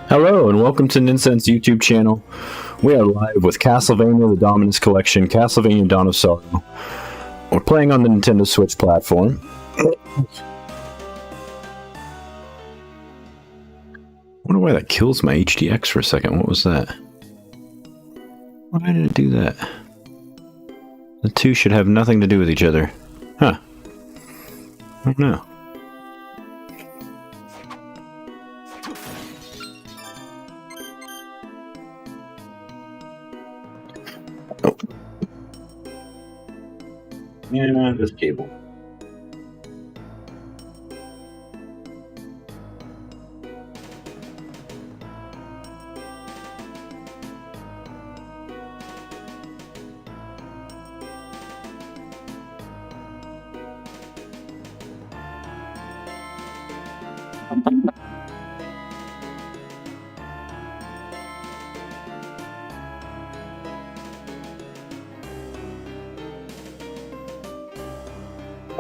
Hello and welcome to Ninsen's YouTube channel. We are live with Castlevania, the Dominus collection, Castlevania Dawn of Sorrow. We're playing on the Nintendo Switch platform. I wonder why that kills my HDX for a second. What was that? Why did it do that? The two should have nothing to do with each other. Huh. I don't know. Oh. Yeah, this cable.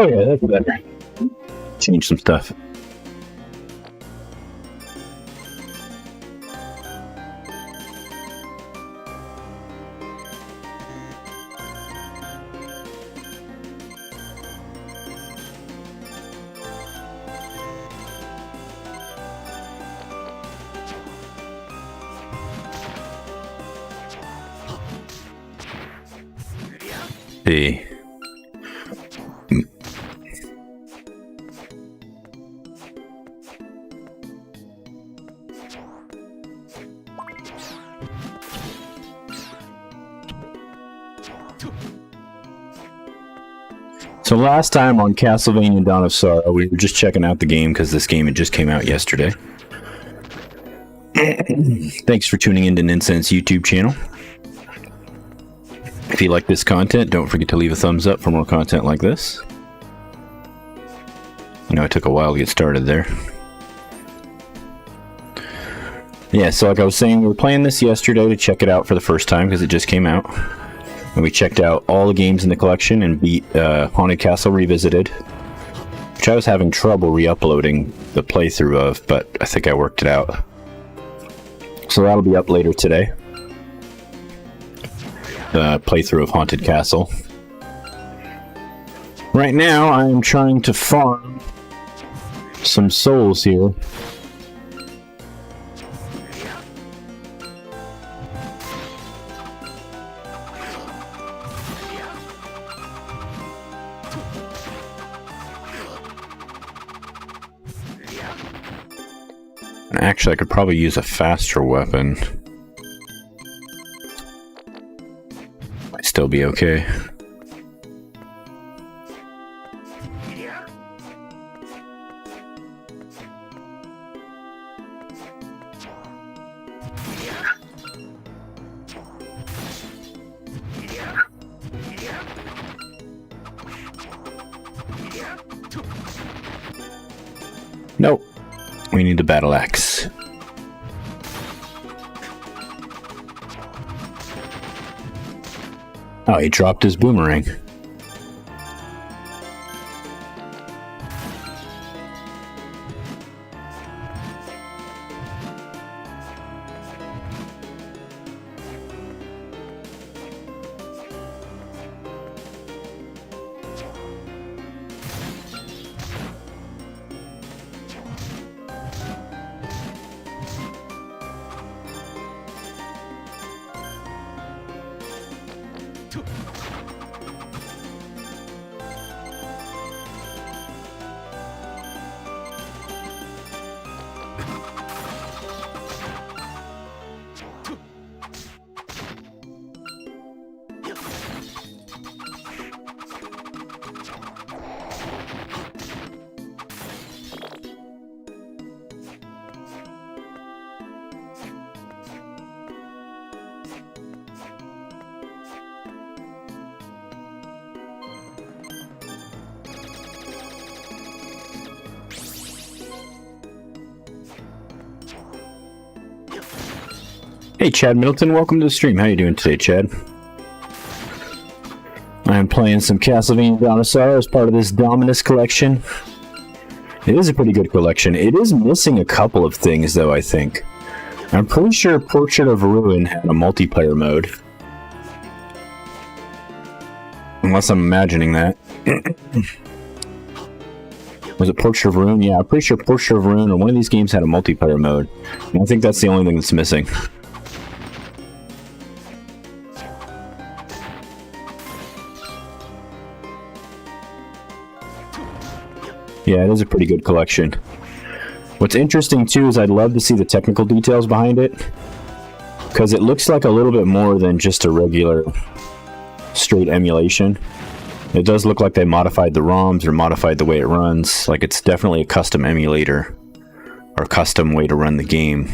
Oh yeah, that's better. Change some stuff. See. So last time on Castlevania Dawn of Sorrow, we were just checking out the game because this game had just came out yesterday. Thanks for tuning in to Ninsen's YouTube channel. If you like this content, don't forget to leave a thumbs up for more content like this. I know it took a while to get started there. Yeah, so like I was saying, we were playing this yesterday to check it out for the first time because it just came out. And we checked out all the games in the collection and beat Haunted Castle Revisited, which I was having trouble re-uploading the playthrough of, but I think I worked it out. So that'll be up later today. The playthrough of Haunted Castle. Right now, I'm trying to farm some souls here. Actually, I could probably use a faster weapon. Might still be okay. Nope. We need the battle axe. Oh, he dropped his boomerang. Hey Chad Middleton, welcome to the stream. How you doing today, Chad? I'm playing some Castlevania Dawn of Sorrow as part of this Dominus collection. It is a pretty good collection. It is missing a couple of things, though, I think. I'm pretty sure Portrait of Ruin had a multiplayer mode. Unless I'm imagining that. Was it Portrait of Ruin? Yeah, I'm pretty sure Portrait of Ruin or one of these games had a multiplayer mode. And I think that's the only thing that's missing. Yeah, it is a pretty good collection. What's interesting too is I'd love to see the technical details behind it, because it looks like a little bit more than just a regular straight emulation. It does look like they modified the ROMs or modified the way it runs. Like it's definitely a custom emulator or custom way to run the game.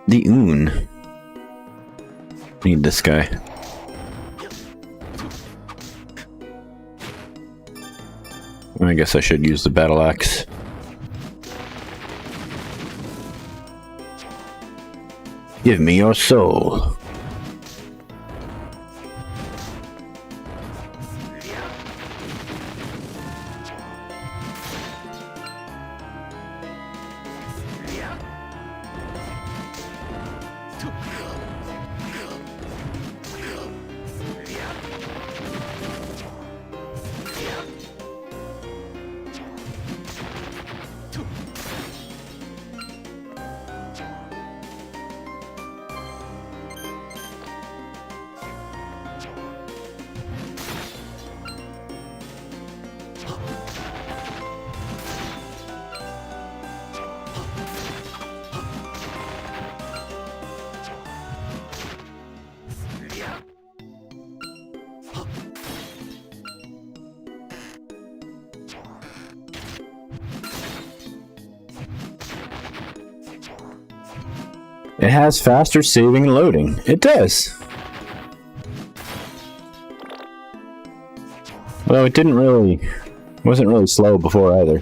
The Oon. Need this guy. I guess I should use the battle axe. Give me your soul. It has faster saving and loading. It does. Although it wasn't really slow before either.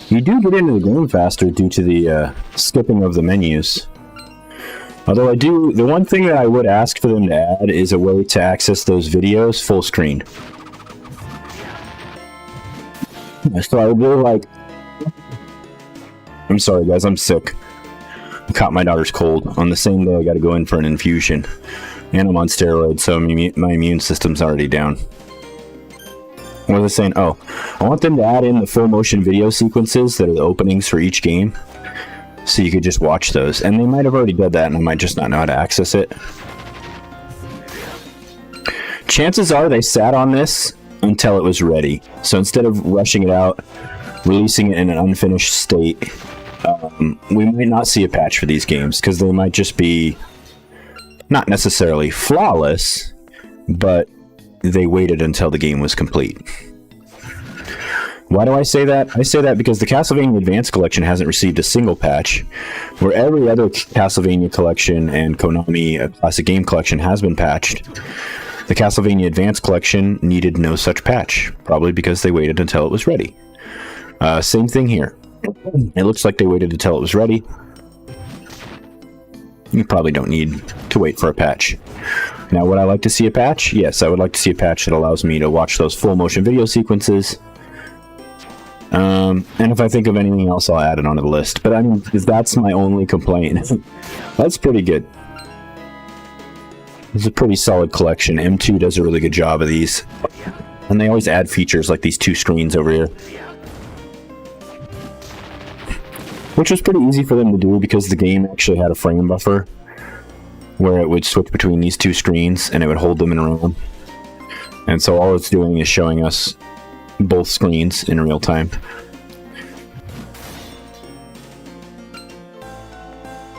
You do get into the game faster due to the skipping of the menus. Although the one thing that I would ask for them to add is a way to access those videos full screen. So I would really like... I'm sorry guys, I'm sick. I caught my daughter's cold. On the same day I gotta go in for an infusion. And I'm on steroids, so my immune system's already down. What was I saying? Oh, I want them to add in the full motion video sequences that are the openings for each game. So you could just watch those. And they might have already done that and I might just not know how to access it. Chances are they sat on this until it was ready. So instead of rushing it out, releasing it in an unfinished state, we might not see a patch for these games because they might just be not necessarily flawless, but they waited until the game was complete. Why do I say that? I say that because the Castlevania Advance Collection hasn't received a single patch, where every other Castlevania collection and Konami Classic Game Collection has been patched. The Castlevania Advance Collection needed no such patch, probably because they waited until it was ready. Same thing here. It looks like they waited until it was ready. You probably don't need to wait for a patch. Now, would I like to see a patch? Yes, I would like to see a patch that allows me to watch those full motion video sequences. And if I think of anything else, I'll add it onto the list. But I mean, that's my only complaint. That's pretty good. It's a pretty solid collection. M2 does a really good job of these. And they always add features like these two screens over here. Which was pretty easy for them to do because the game actually had a frame buffer where it would switch between these two screens and it would hold them in RAM. And so all it's doing is showing us both screens in real time.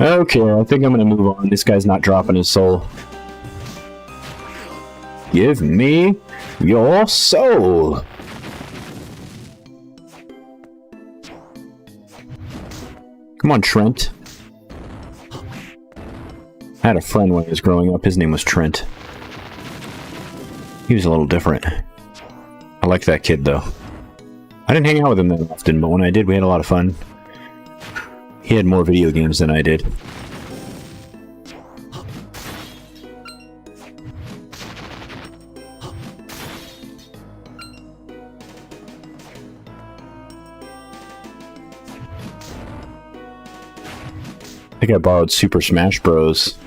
Okay, I think I'm going to move on. This guy's not dropping his soul. Give me your soul! Come on, Trent. I had a friend when I was growing up. His name was Trent. He was a little different. I liked that kid, though. I didn't hang out with him that often, but when I did, we had a lot of fun. He had more video games than I did. I think I borrowed Super Smash Bros.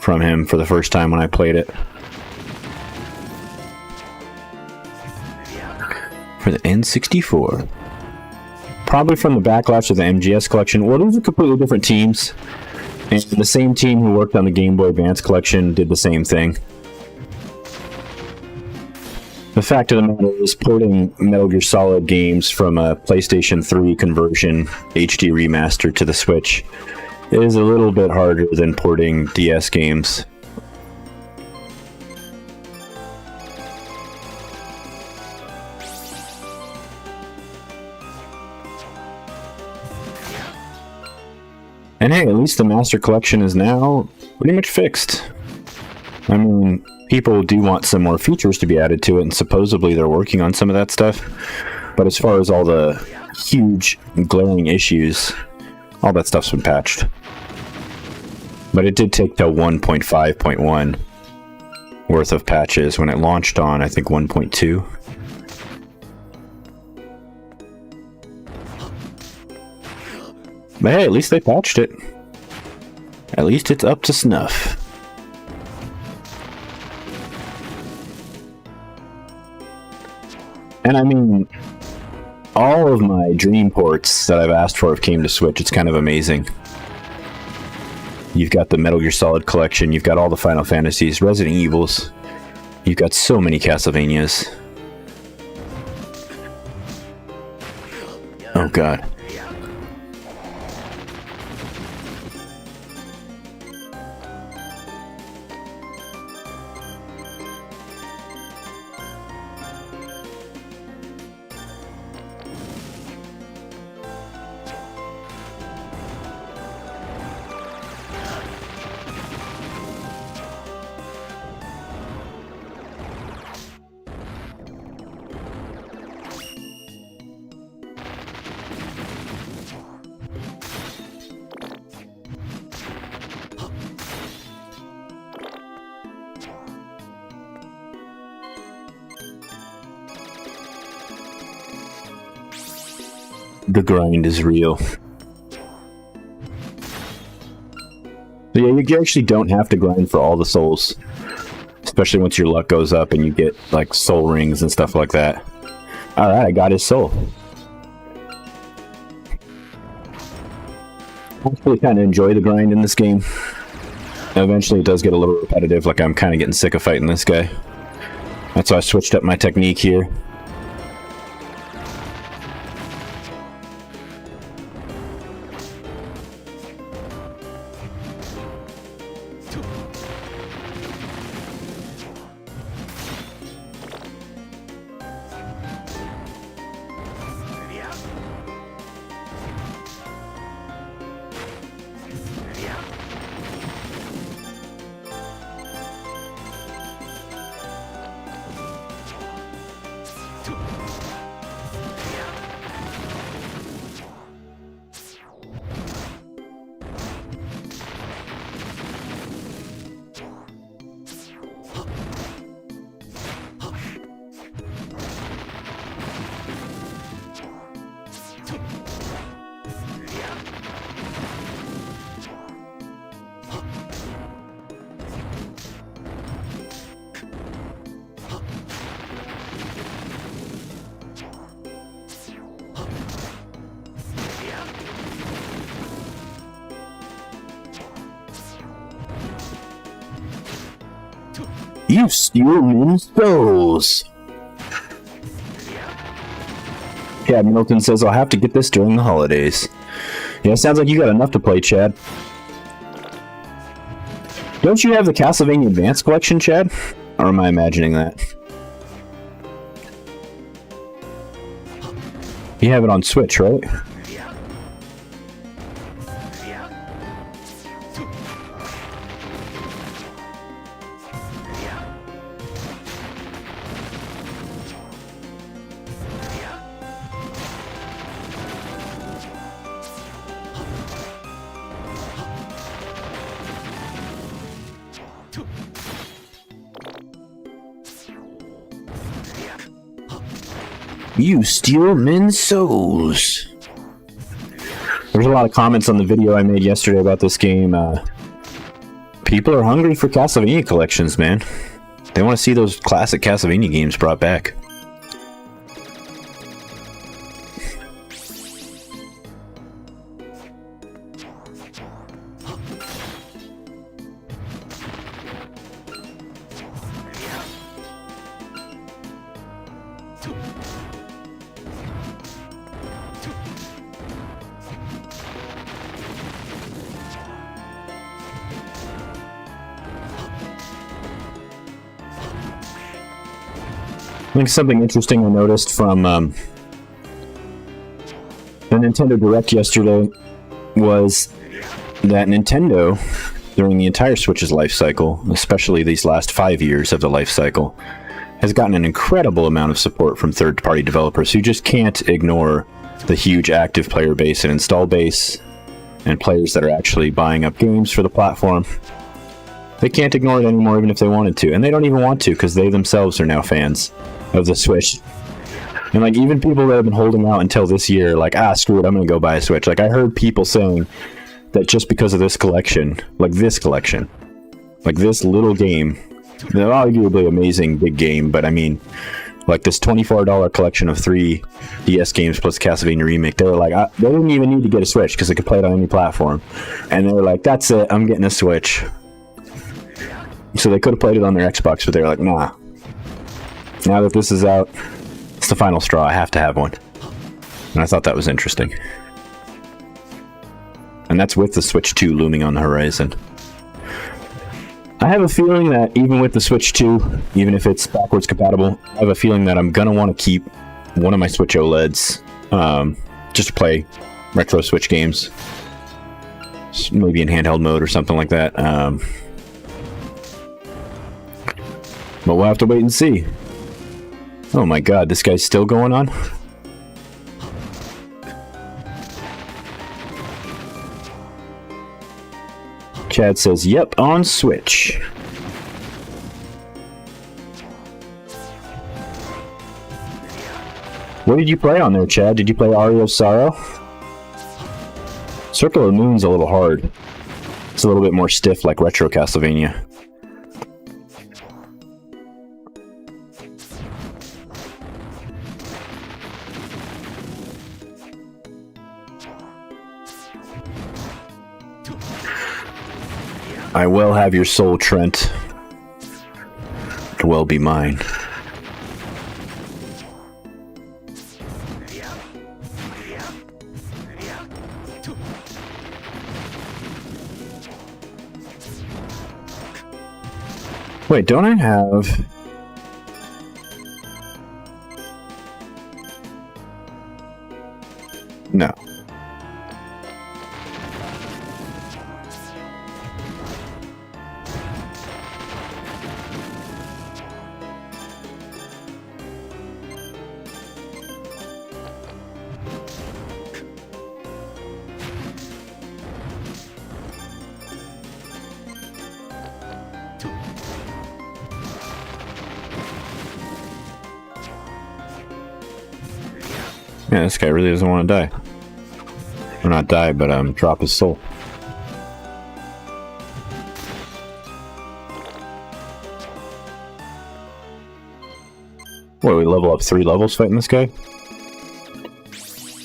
From him for the first time when I played it. For the N64. Probably from the backlash of the MGS collection. Well, these are completely different teams. And the same team who worked on the Game Boy Advance collection did the same thing. The fact of the matter is, porting Metal Gear Solid games from a PlayStation 3 conversion HD remaster to the Switch is a little bit harder than porting DS games. And hey, at least the Master Collection is now pretty much fixed. I mean, people do want some more features to be added to it, and supposedly they're working on some of that stuff. But as far as all the huge, glaring issues, all that stuff's been patched. But it did take till 1.5.1 worth of patches when it launched on, I think, 1.2. But hey, at least they patched it. At least it's up to snuff. And I mean, all of my dream ports that I've asked for have came to Switch. It's kind of amazing. You've got the Metal Gear Solid collection, you've got all the Final Fantasies, Resident Evils, you've got so many Castlevanias. Oh god. The grind is real. So yeah, you actually don't have to grind for all the souls. Especially once your luck goes up and you get, like, soul rings and stuff like that. Alright, I got his soul. I actually kind of enjoy the grind in this game. Eventually it does get a little repetitive, like I'm kind of getting sick of fighting this guy. That's why I switched up my technique here. You steal men's souls! Yeah, Milton says I'll have to get this during the holidays. Yeah, sounds like you got enough to play, Chad. Don't you have the Castlevania Advance collection, Chad? Or am I imagining that? You have it on Switch, right? You steal men's souls. There's a lot of comments on the video I made yesterday about this game. People are hungry for Castlevania collections, man. They want to see those classic Castlevania games brought back. I think something interesting I noticed from the Nintendo Direct yesterday was that Nintendo, during the entire Switch's life cycle, especially these last 5 years of the life cycle, has gotten an incredible amount of support from third-party developers who just can't ignore the huge active player base and install base and players that are actually buying up games for the platform. They can't ignore it anymore even if they wanted to, and they don't even want to because they themselves are now fans of the Switch. And like, even people that have been holding out until this year, like, screw it, I'm gonna go buy a Switch. Like, I heard people saying that just because of this collection, like this little game, they're arguably amazing big game, but I mean, like this $24 collection of 3 DS games plus Castlevania Remake, they were like, they didn't even need to get a Switch because they could play it on any platform. And they were like, that's it, I'm getting a Switch. So they could have played it on their Xbox, but they were like, nah. Now that this is out, it's the final straw. I have to have one. And I thought that was interesting. And that's with the Switch 2 looming on the horizon. I have a feeling that even with the Switch 2, even if it's backwards compatible, I have a feeling that I'm going to want to keep one of my Switch OLEDs just to play retro Switch games. Maybe in handheld mode or something like that. But we'll have to wait and see. Oh my god, this guy's still going on? Chad says, yep, on Switch. What did you play on there, Chad? Did you play Aria of Sorrow? Circle of the Moon's a little hard. It's a little bit more stiff like retro Castlevania. I will have your soul, Trent. It will be mine. Wait, don't I have... No. Yeah, this guy really doesn't want to die. Or not die, but drop his soul. What, we level up 3 levels fighting this guy?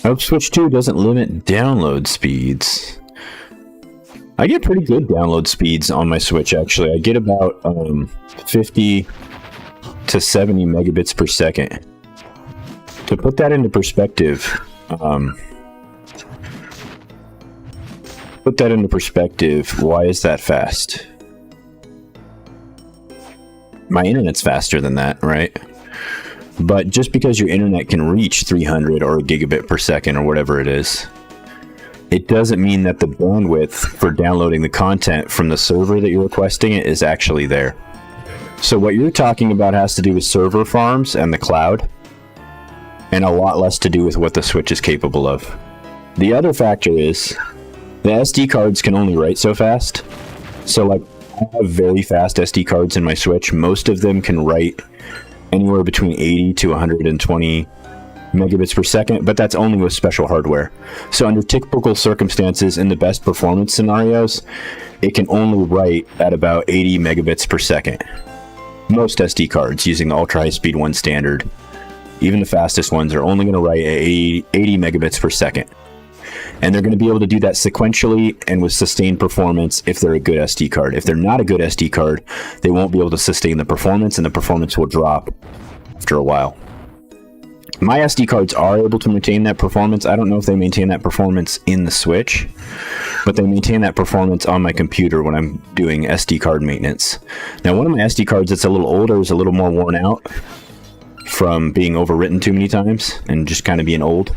I hope Switch 2 doesn't limit download speeds. I get pretty good download speeds on my Switch, actually. I get about 50 to 70 megabits per second. To put that into perspective, why is that fast? My internet's faster than that, right? But just because your internet can reach 300 or a gigabit per second or whatever it is, it doesn't mean that the bandwidth for downloading the content from the server that you're requesting it is actually there. So what you're talking about has to do with server farms and the cloud, and a lot less to do with what the Switch is capable of. The other factor is the SD cards can only write so fast. So like, I have very fast SD cards in my Switch. Most of them can write anywhere between 80 to 120 megabits per second, but that's only with special hardware. So under typical circumstances, in the best performance scenarios, it can only write at about 80 megabits per second. Most SD cards using the ultra high speed one standard, even the fastest ones, are only going to write at 80 megabits per second. And they're going to be able to do that sequentially and with sustained performance if they're a good SD card. If they're not a good SD card, they won't be able to sustain the performance, and the performance will drop after a while. My SD cards are able to maintain that performance. I don't know if they maintain that performance in the Switch, but they maintain that performance on my computer when I'm doing SD card maintenance. Now, one of my SD cards that's a little older is a little more worn out from being overwritten too many times and just kind of being old.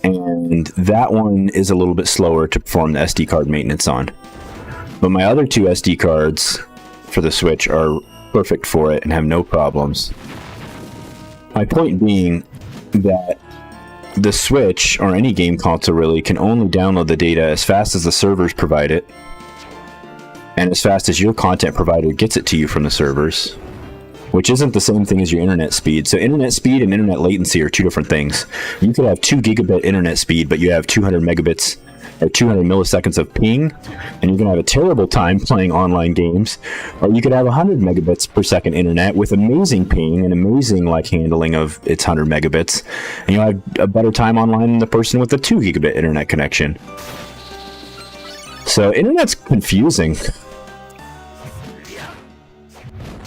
And that one is a little bit slower to perform the SD card maintenance on. But my other two SD cards for the Switch are perfect for it and have no problems. My point being that the Switch, or any game console really, can only download the data as fast as the servers provide it, and as fast as your content provider gets it to you from the servers, which isn't the same thing as your internet speed. So internet speed and internet latency are two different things. You could have 2 gigabit internet speed, but you have 200 megabits or 200 milliseconds of ping, and you can have a terrible time playing online games. Or you could have 100 megabits per second internet with amazing ping and amazing handling of its 100 megabits, and you'll have a better time online than the person with a 2 gigabit internet connection. So internet's confusing.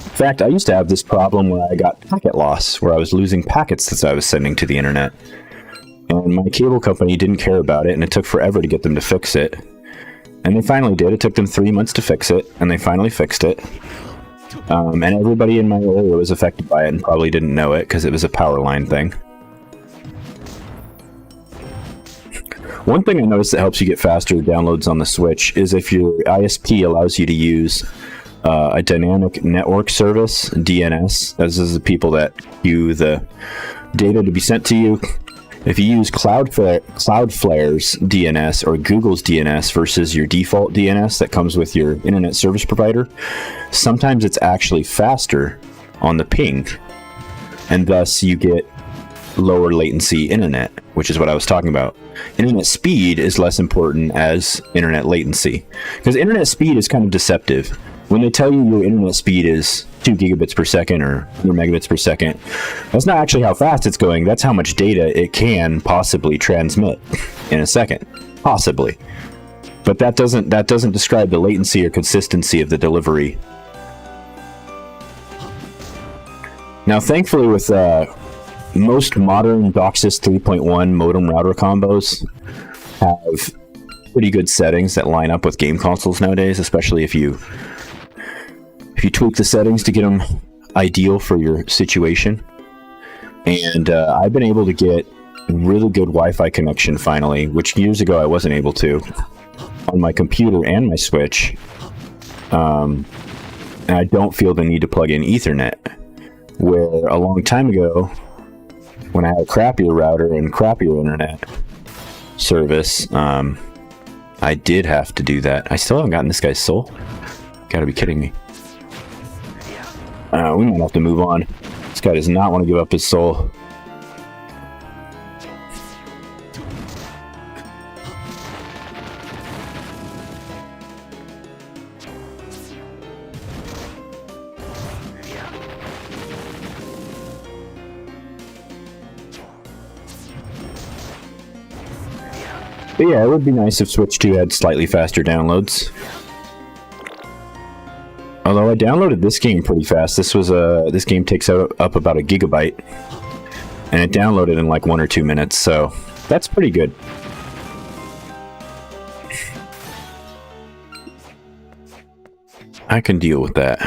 In fact, I used to have this problem where I got packet loss, where I was losing packets that I was sending to the internet. And my cable company didn't care about it, and it took forever to get them to fix it. And they finally did. It took them 3 months to fix it, and they finally fixed it. And everybody in my area was affected by it and probably didn't know it because it was a power line thing. One thing I noticed that helps you get faster downloads on the Switch is if your ISP allows you to use a dynamic network service, DNS. This is the people that queue the data to be sent to you. If you use Cloudflare's DNS or Google's DNS versus your default DNS that comes with your internet service provider, sometimes it's actually faster on the ping, and thus you get lower latency internet, which is what I was talking about. Internet speed is less important as internet latency, because internet speed is kind of deceptive. When they tell you your internet speed is 2 gigabits per second or 100 megabits per second, that's not actually how fast it's going. That's how much data it can possibly transmit in a second, possibly. But that doesn't describe the latency or consistency of the delivery. Now, thankfully, with most modern DOCSIS 3.1 modem router combos have pretty good settings that line up with game consoles nowadays, especially if you tweak the settings to get them ideal for your situation. And I've been able to get really good Wi-Fi connection finally, which years ago I wasn't able to, on my computer and my Switch. And I don't feel the need to plug in Ethernet, where a long time ago, when I had a crappier router and crappier internet service, I did have to do that. I still haven't gotten this guy's soul. Gotta be kidding me. We might have to move on. This guy does not want to give up his soul. But yeah, it would be nice if Switch 2 had slightly faster downloads. Although I downloaded this game pretty fast. This game takes up about a gigabyte, and it downloaded in like 1 or 2 minutes, so that's pretty good. I can deal with that.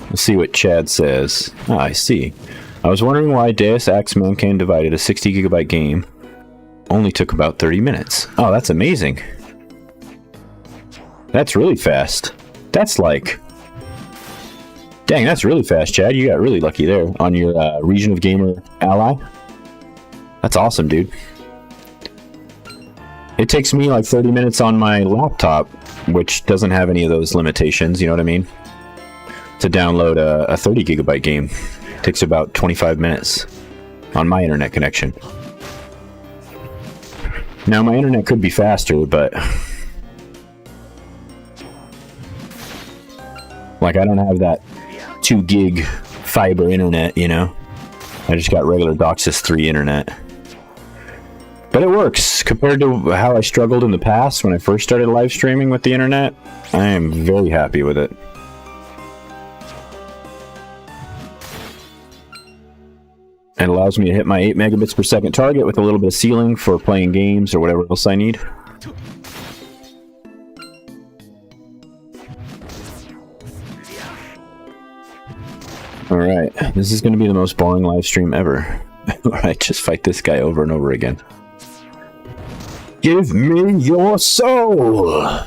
Let's see what Chad says. Ah, I see. I was wondering why Deus Ex Mankind Divided, a 60 gigabyte game, only took about 30 minutes. Oh, that's amazing. That's really fast. That's like... Dang, that's really fast, Chad. You got really lucky there on your Region of Gamer ally. That's awesome, dude. It takes me like 30 minutes on my laptop, which doesn't have any of those limitations, you know what I mean? To download a 30 gigabyte game. It takes about 25 minutes on my internet connection. Now, my internet could be faster, but like, I don't have that 2 gig fiber internet, you know? I just got regular DOCSIS 3 internet. But it works. Compared to how I struggled in the past when I first started live streaming with the internet, I am very happy with it. It allows me to hit my 8 megabits per second target with a little bit of ceiling for playing games or whatever else I need. Alright, this is going to be the most boring live stream ever. Alright, just fight this guy over and over again. Give me your soul!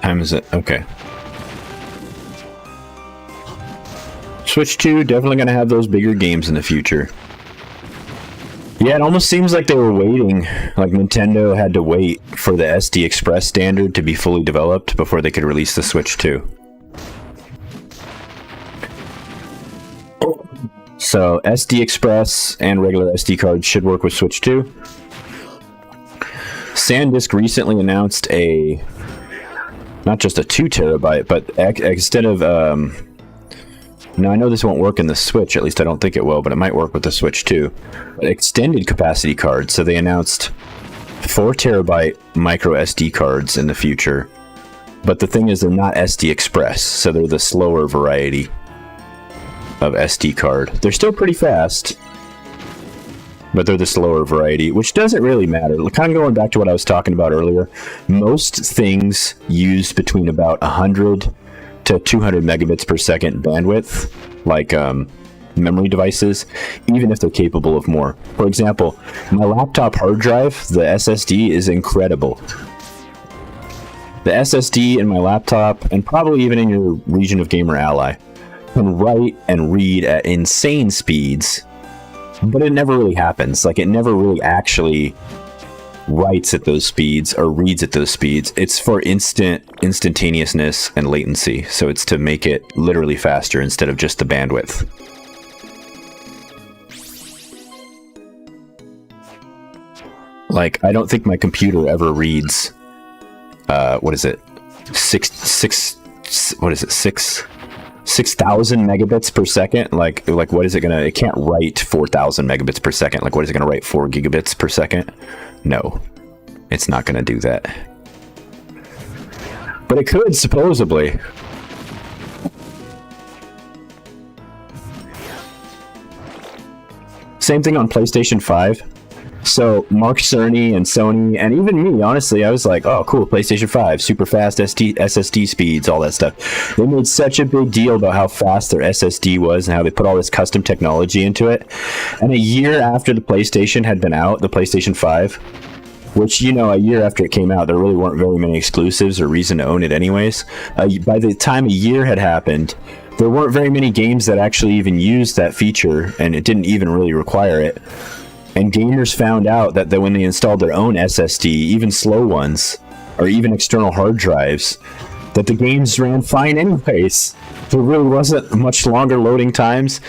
Time is it? Okay. Switch 2, definitely going to have those bigger games in the future. Yeah, it almost seems like they were waiting, like Nintendo had to wait for the SD Express standard to be fully developed before they could release the Switch 2. So SD Express and regular SD cards should work with Switch 2. SanDisk recently announced a, not just a 2 terabyte, but instead of, now I know this won't work in the Switch, at least I don't think it will, but it might work with the Switch too. But extended capacity cards, so they announced 4 terabyte micro SD cards in the future. But the thing is, they're not SD Express, so they're the slower variety of SD card. They're still pretty fast, but they're the slower variety, which doesn't really matter. Kind of going back to what I was talking about earlier, most things use between about 100 to 200 megabits per second bandwidth, like memory devices, even if they're capable of more. For example, my laptop hard drive, the SSD, is incredible. The SSD in my laptop, and probably even in your region of Gamer Ally, can write and read at insane speeds, but it never really happens. Like, it never really actually writes at those speeds or reads at those speeds. It's for instantaneousness and latency, so it's to make it literally faster instead of just the bandwidth. Like, I don't think my computer ever reads what is it, 6,000 megabits per second. Like what is it gonna, it can't write 4,000 megabits per second. Like, what is it gonna write, 4 gigabits per second? No, it's not gonna do that. But it could, supposedly. Same thing on PlayStation 5. So Mark Cerny and Sony, and even me, honestly, I was like, oh, cool, PlayStation 5, super fast SSD speeds, all that stuff. They made such a big deal about how fast their SSD was and how they put all this custom technology into it. And a year after the PlayStation had been out, the PlayStation 5, which, you know, a year after it came out, there really weren't very many exclusives or reason to own it anyways. By the time a year had happened, there weren't very many games that actually even used that feature, and it didn't even really require it. And gamers found out that when they installed their own SSD, even slow ones, or even external hard drives, that the games ran fine anyways. There really wasn't much longer loading times.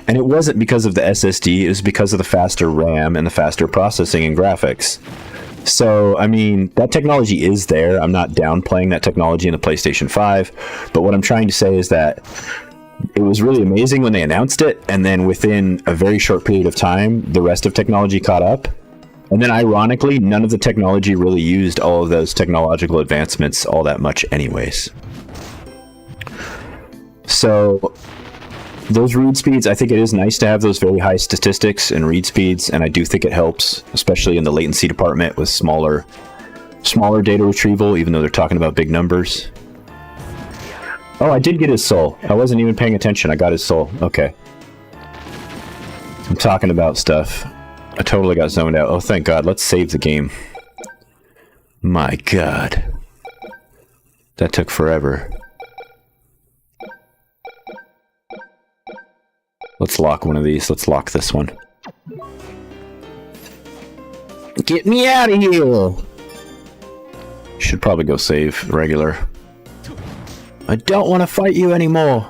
And it wasn't because of the SSD, it was because of the faster RAM and the faster processing and graphics. So, I mean, that technology is there. I'm not downplaying that technology in the PlayStation 5. But what I'm trying to say is that It was really amazing when they announced it, and then within a very short period of time, the rest of technology caught up. And then ironically, none of the technology really used all of those technological advancements all that much anyways. So those read speeds, I think it is nice to have those very high statistics and read speeds, and I do think it helps, especially in the latency department with smaller data retrieval, even though they're talking about big numbers. Oh, I did get his soul. I wasn't even paying attention. I got his soul. Okay. I'm talking about stuff. I totally got zoned out. Oh, thank God. Let's save the game. My God. That took forever. Let's lock one of these. Let's lock this one. Get me out of here! Should probably go save regular. I don't want to fight you anymore.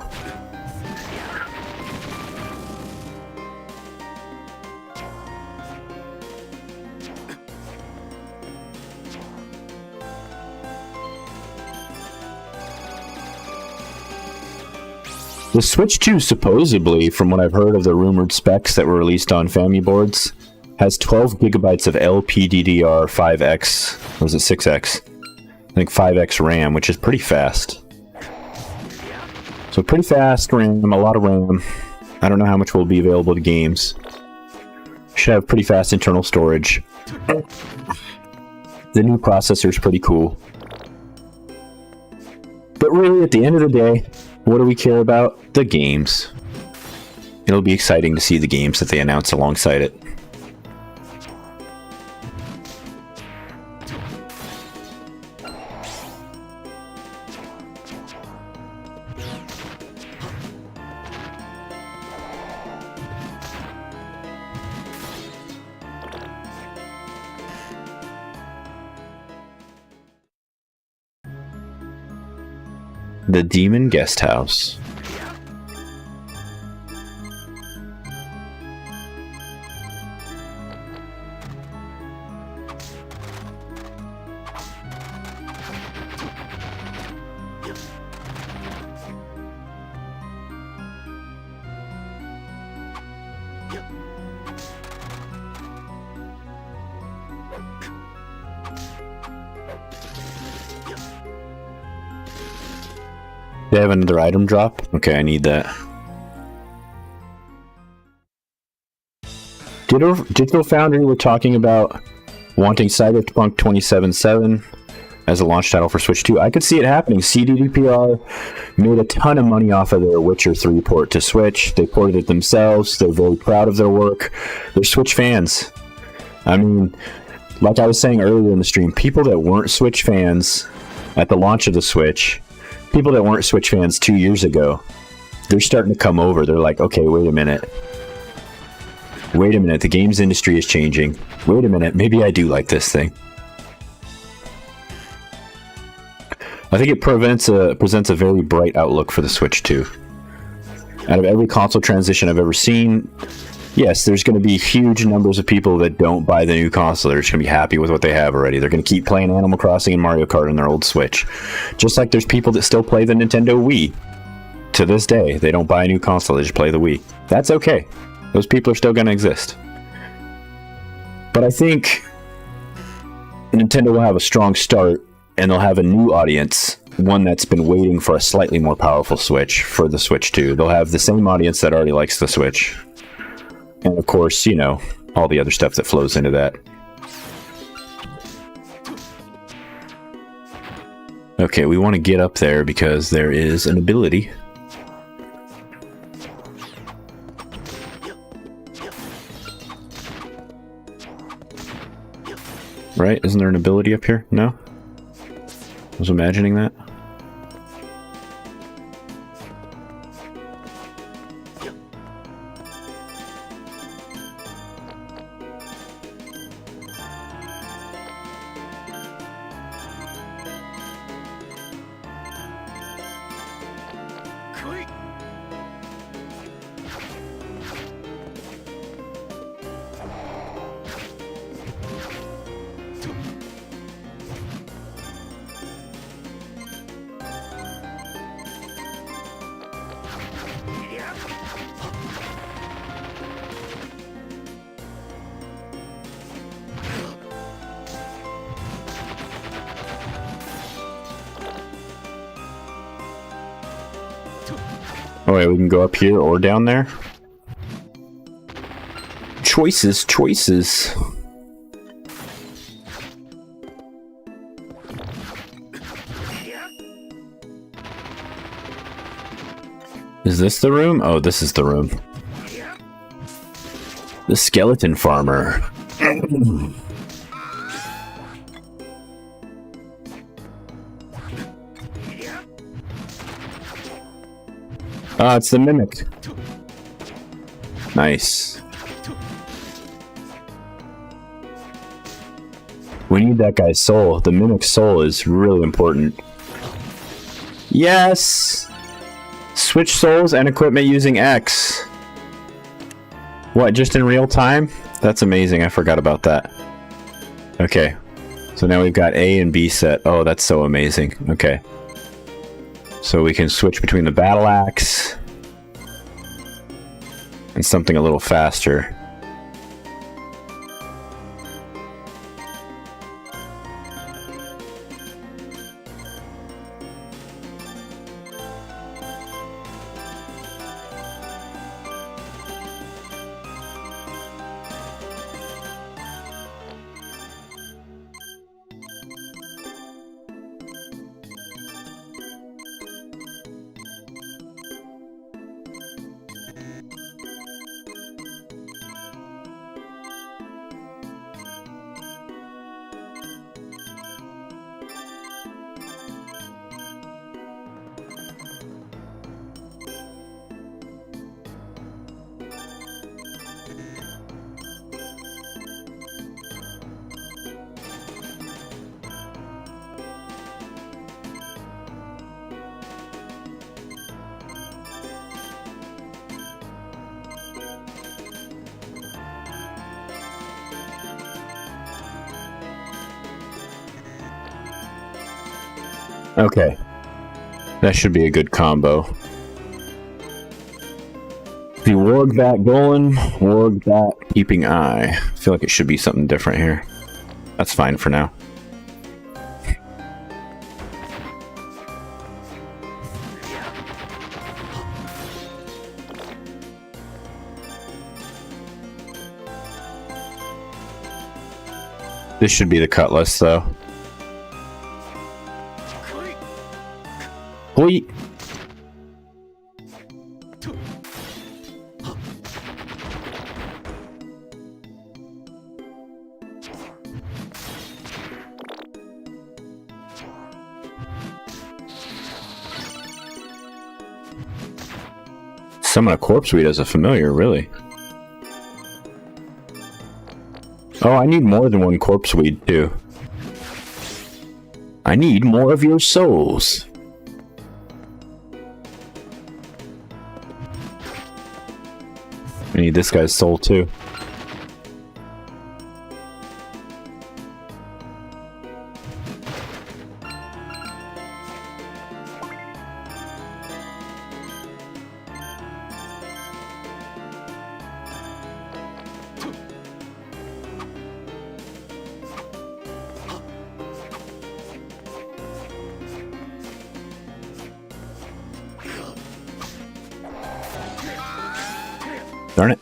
The Switch 2 supposedly, from what I've heard of the rumored specs that were released on FAMI boards, has 12 gigabytes of LPDDR5X, or is it 6X? I think 5X RAM, which is pretty fast. So pretty fast RAM, a lot of RAM. I don't know how much will be available to games. Should have pretty fast internal storage. The new processor is pretty cool. But really, at the end of the day, what do we care about? The games. It'll be exciting to see the games that they announce alongside it. The Demon Guest House. They have another item drop? Okay, I need that. Digital Foundry were talking about wanting Cyberpunk 2077 as a launch title for Switch 2. I could see it happening. CDPR made a ton of money off of their Witcher 3 port to Switch. They ported it themselves. They're very proud of their work. They're Switch fans. I mean, like I was saying earlier in the stream, people that weren't Switch fans at the launch of the Switch, people that weren't Switch fans 2 years ago, they're starting to come over. They're like, okay, wait a minute. Wait a minute, the games industry is changing. Wait a minute, maybe I do like this thing. I think it presents a very bright outlook for the Switch 2. Out of every console transition I've ever seen, yes, there's going to be huge numbers of people that don't buy the new console. They're just going to be happy with what they have already. They're going to keep playing Animal Crossing and Mario Kart on their old Switch. Just like there's people that still play the Nintendo Wii. To this day, they don't buy a new console, they just play the Wii. That's okay. Those people are still going to exist. But I think Nintendo will have a strong start, and they'll have a new audience, one that's been waiting for a slightly more powerful Switch for the Switch 2. They'll have the same audience that already likes the Switch. And of course, you know, all the other stuff that flows into that. Okay, we want to get up there because there is an ability. Right? Isn't there an ability up here? No? I was imagining that. Oh wait, we can go up here or down there? Choices, choices. Is this the room? Oh, this is the room. The skeleton farmer. Ah, it's the mimic. Nice. We need that guy's soul. The mimic's soul is really important. Yes! Switch souls and equipment using X. What, just in real time? That's amazing. I forgot about that. Okay. So now we've got A and B set. Oh, that's so amazing. Okay. So we can switch between the battle axe and something a little faster. Okay. That should be a good combo. The Warg Bat Golem, Warg Bat Keeping Eye. I feel like it should be something different here. That's fine for now. This should be the Cutlass, though. Wait. Summon a corpse weed as a familiar, really? Oh, I need more than one corpse weed, too. I need more of your souls. I need this guy's soul, too. Darn it.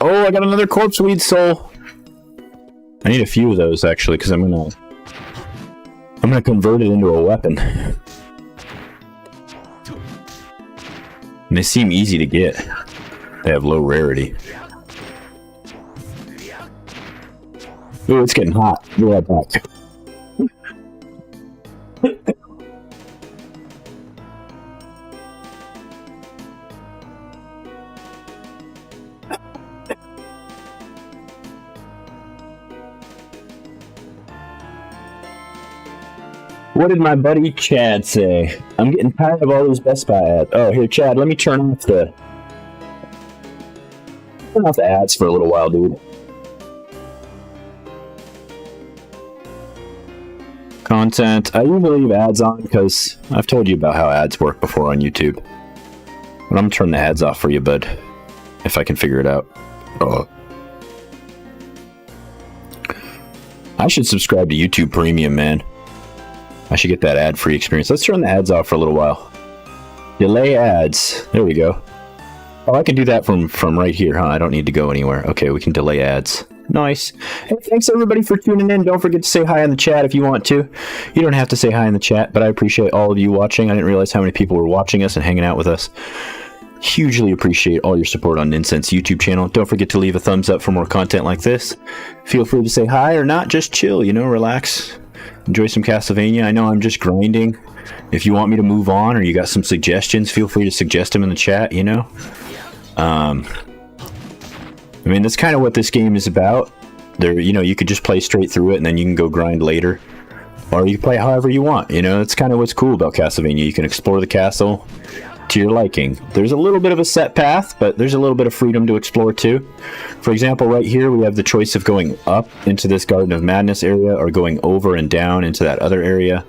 Oh, I got another corpse weed soul. I need a few of those actually, because I'm gonna convert it into a weapon. And they seem easy to get. They have low rarity. Ooh, it's getting hot. Be right back. What did my buddy Chad say? I'm getting tired of all these Best Buy ads. Oh, here, Chad, let me turn off the ads for a little while, dude. Content. I usually leave ads on because I've told you about how ads work before on YouTube. But I'm gonna turn the ads off for you, bud, if I can figure it out. Oh. I should subscribe to YouTube Premium, man. I should get that ad-free experience. Let's turn the ads off for a little while. Delay ads. There we go. Oh, I can do that from right here, huh? I don't need to go anywhere. Okay, we can delay ads. Nice. Hey, thanks everybody for tuning in. Don't forget to say hi in the chat if you want to. You don't have to say hi in the chat, but I appreciate all of you watching. I didn't realize how many people were watching us and hanging out with us. Hugely appreciate all your support on Ninsense YouTube channel. Don't forget to leave a thumbs up for more content like this. Feel free to say hi or not, just chill, you know, relax. Enjoy some Castlevania. I know I'm just grinding. If you want me to move on or you got some suggestions, feel free to suggest them in the chat, you know. I mean, that's kind of what this game is about. There, you know, you could just play straight through it and then you can go grind later. Or you can play however you want, you know. That's kind of what's cool about Castlevania. You can explore the castle to your liking. There's a little bit of a set path, but there's a little bit of freedom to explore too. For example, right here we have the choice of going up into this Garden of Madness area or going over and down into that other area.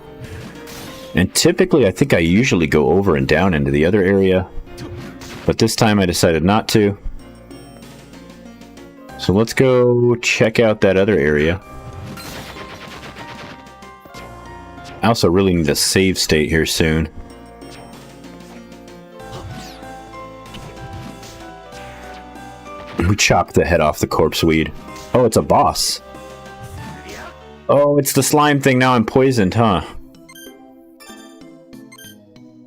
And typically I think I usually go over and down into the other area, but this time I decided not to. So let's go check out that other area. I also really need a save state here soon. We chopped the head off the corpse weed. Oh, it's a boss. Oh, it's the slime thing. Now I'm poisoned, huh?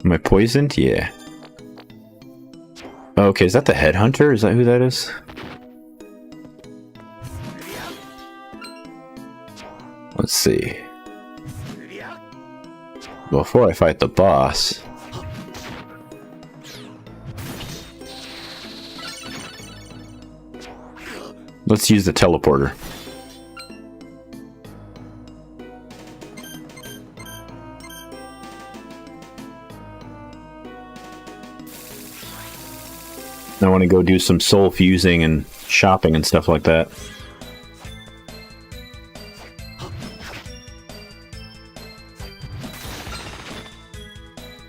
Am I poisoned? Yeah. Okay, is that the headhunter? Is that who that is? Let's see. Before I fight the boss... let's use the teleporter. I want to go do some soul fusing and shopping and stuff like that.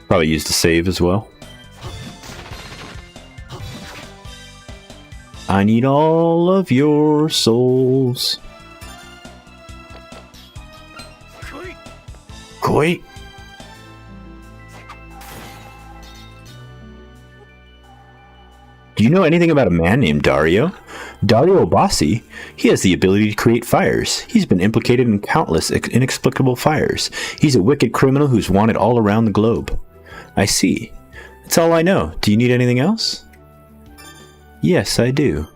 Probably use the save as well. I need all of your souls. Koi? Do you know anything about a man named Dario? Dario Bassi? He has the ability to create fires. He's been implicated in countless inexplicable fires. He's a wicked criminal who's wanted all around the globe. I see. That's all I know. Do you need anything else? Yes, I do.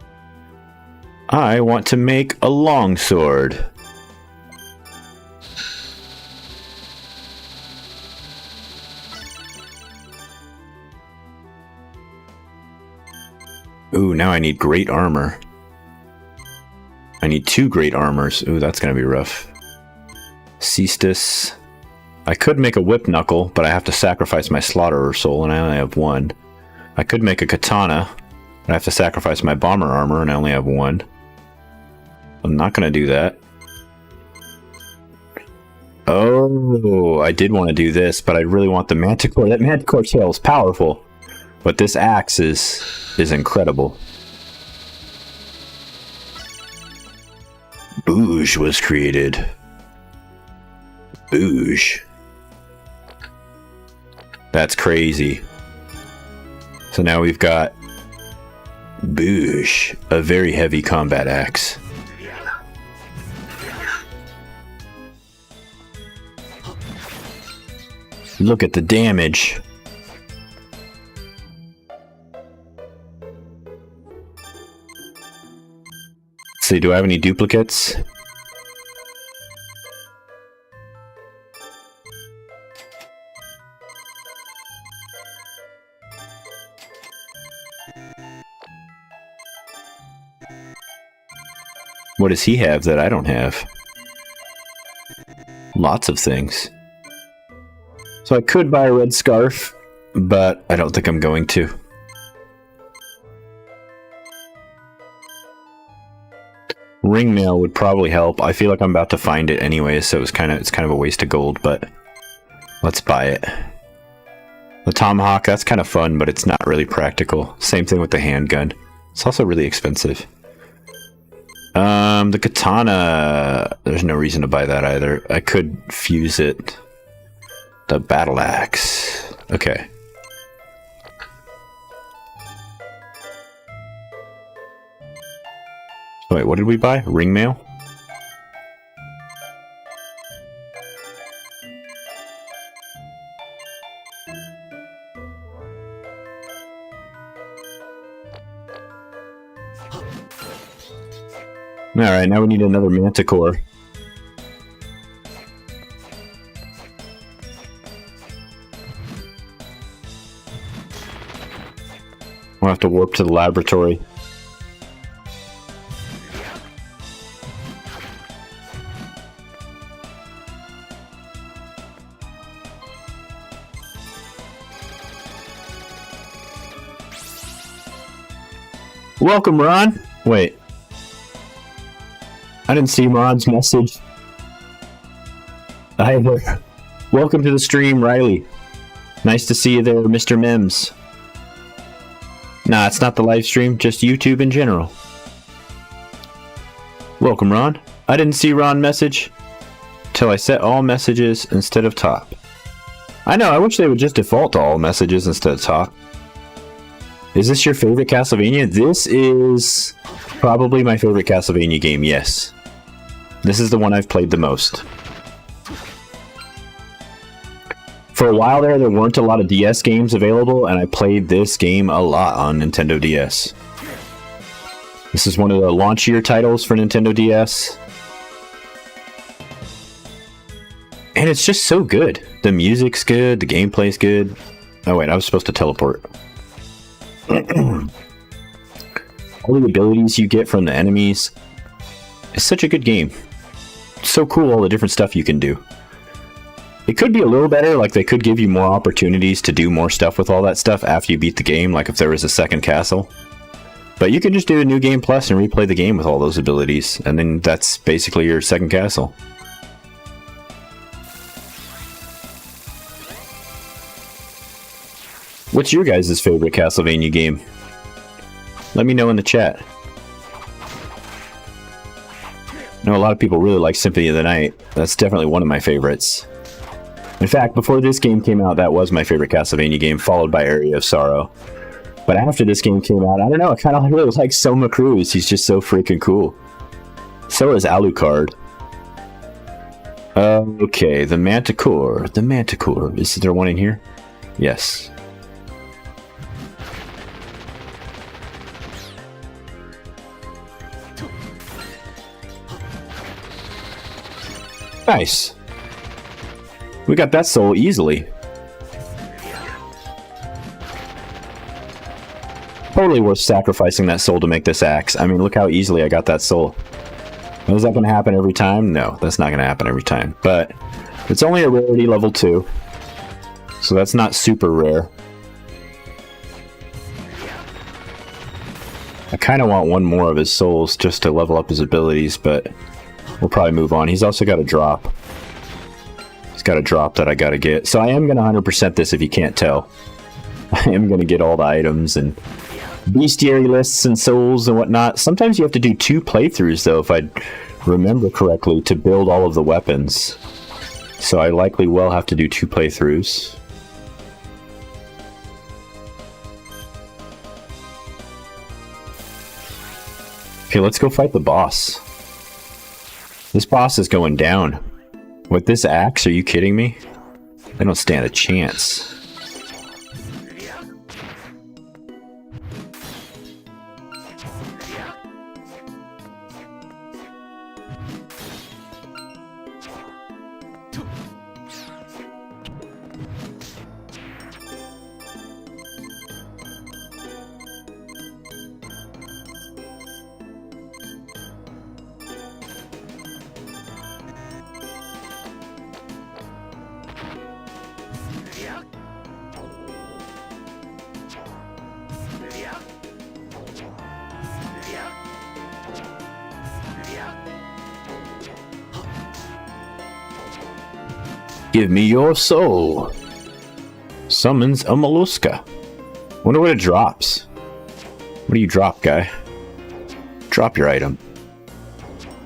I want to make a longsword. Ooh, now I need great armor. I need 2 great armors. Ooh, that's gonna be rough. Cestus. I could make a whip knuckle, but I have to sacrifice my slaughterer soul, and I only have 1. I could make a katana. I have to sacrifice my bomber armor, and I only have 1. I'm not going to do that. Oh, I did want to do this, but I really want the manticore. That manticore tail is powerful, but this axe is incredible. Bouge was created. Bouge. That's crazy. So now we've got Bouge, a very heavy combat axe. Look at the damage. Let's see, do I have any duplicates? What does he have that I don't have? Lots of things. So I could buy a red scarf, but I don't think I'm going to. ring mail would probably help. I feel like I'm about to find it anyway, so it's kind of a waste of gold, but let's buy it. The tomahawk, that's kind of fun, but it's not really practical. Same thing with the handgun. It's also really expensive. The katana, there's no reason to buy that either. I could fuse it. The battle axe. Okay. Wait, what did we buy? Ring mail? Alright, now we need another manticore. We'll have to warp to the laboratory. Welcome, Ron! Wait. I didn't see Ron's message. Hi there. Welcome to the stream, Riley. Nice to see you there, Mr. Mims. Nah, it's not the live stream, just YouTube in general. Welcome, Ron. I didn't see Ron's message till I set all messages instead of top. I know, I wish they would just default to all messages instead of top. Is this your favorite Castlevania? This is probably my favorite Castlevania game, yes. This is the one I've played the most. For a while there weren't a lot of DS games available, and I played this game a lot on Nintendo DS. This is one of the launch year titles for Nintendo DS. And it's just so good. The music's good, the gameplay's good. Oh wait, I was supposed to teleport. All the abilities you get from the enemies. It's such a good game. It's so cool, all the different stuff you can do. It could be a little better, like they could give you more opportunities to do more stuff with all that stuff after you beat the game, like if there was a second castle. But you can just do a new game plus and replay the game with all those abilities, and then that's basically your second castle. What's your guys' favorite Castlevania game? Let me know in the chat. I know a lot of people really like Symphony of the Night. That's definitely one of my favorites. In fact, before this game came out, that was my favorite Castlevania game, followed by Area of Sorrow. But after this game came out, I don't know, I kind of really like Soma Cruz. He's just so freaking cool. So is Alucard. Okay, the Manticore. The Manticore. Is there one in here? Yes. Nice. We got that soul easily. Totally worth sacrificing that soul to make this axe. I mean, look how easily I got that soul. Is that going to happen every time? No, that's not going to happen every time. But it's only a rarity level 2. So that's not super rare. I kind of want one more of his souls just to level up his abilities, but we'll probably move on. He's also got a drop. He's got a drop that I gotta get. So I am gonna 100% this if you can't tell. I am gonna get all the items and bestiary lists and souls and whatnot. Sometimes you have to do 2 playthroughs though, if I remember correctly, to build all of the weapons. So I likely will have to do 2 playthroughs. Okay, let's go fight the boss. This boss is going down. With this axe, are you kidding me? They don't stand a chance. Give me your soul. Summons a mollusca. Wonder what it drops. What do you drop, guy? Drop your item.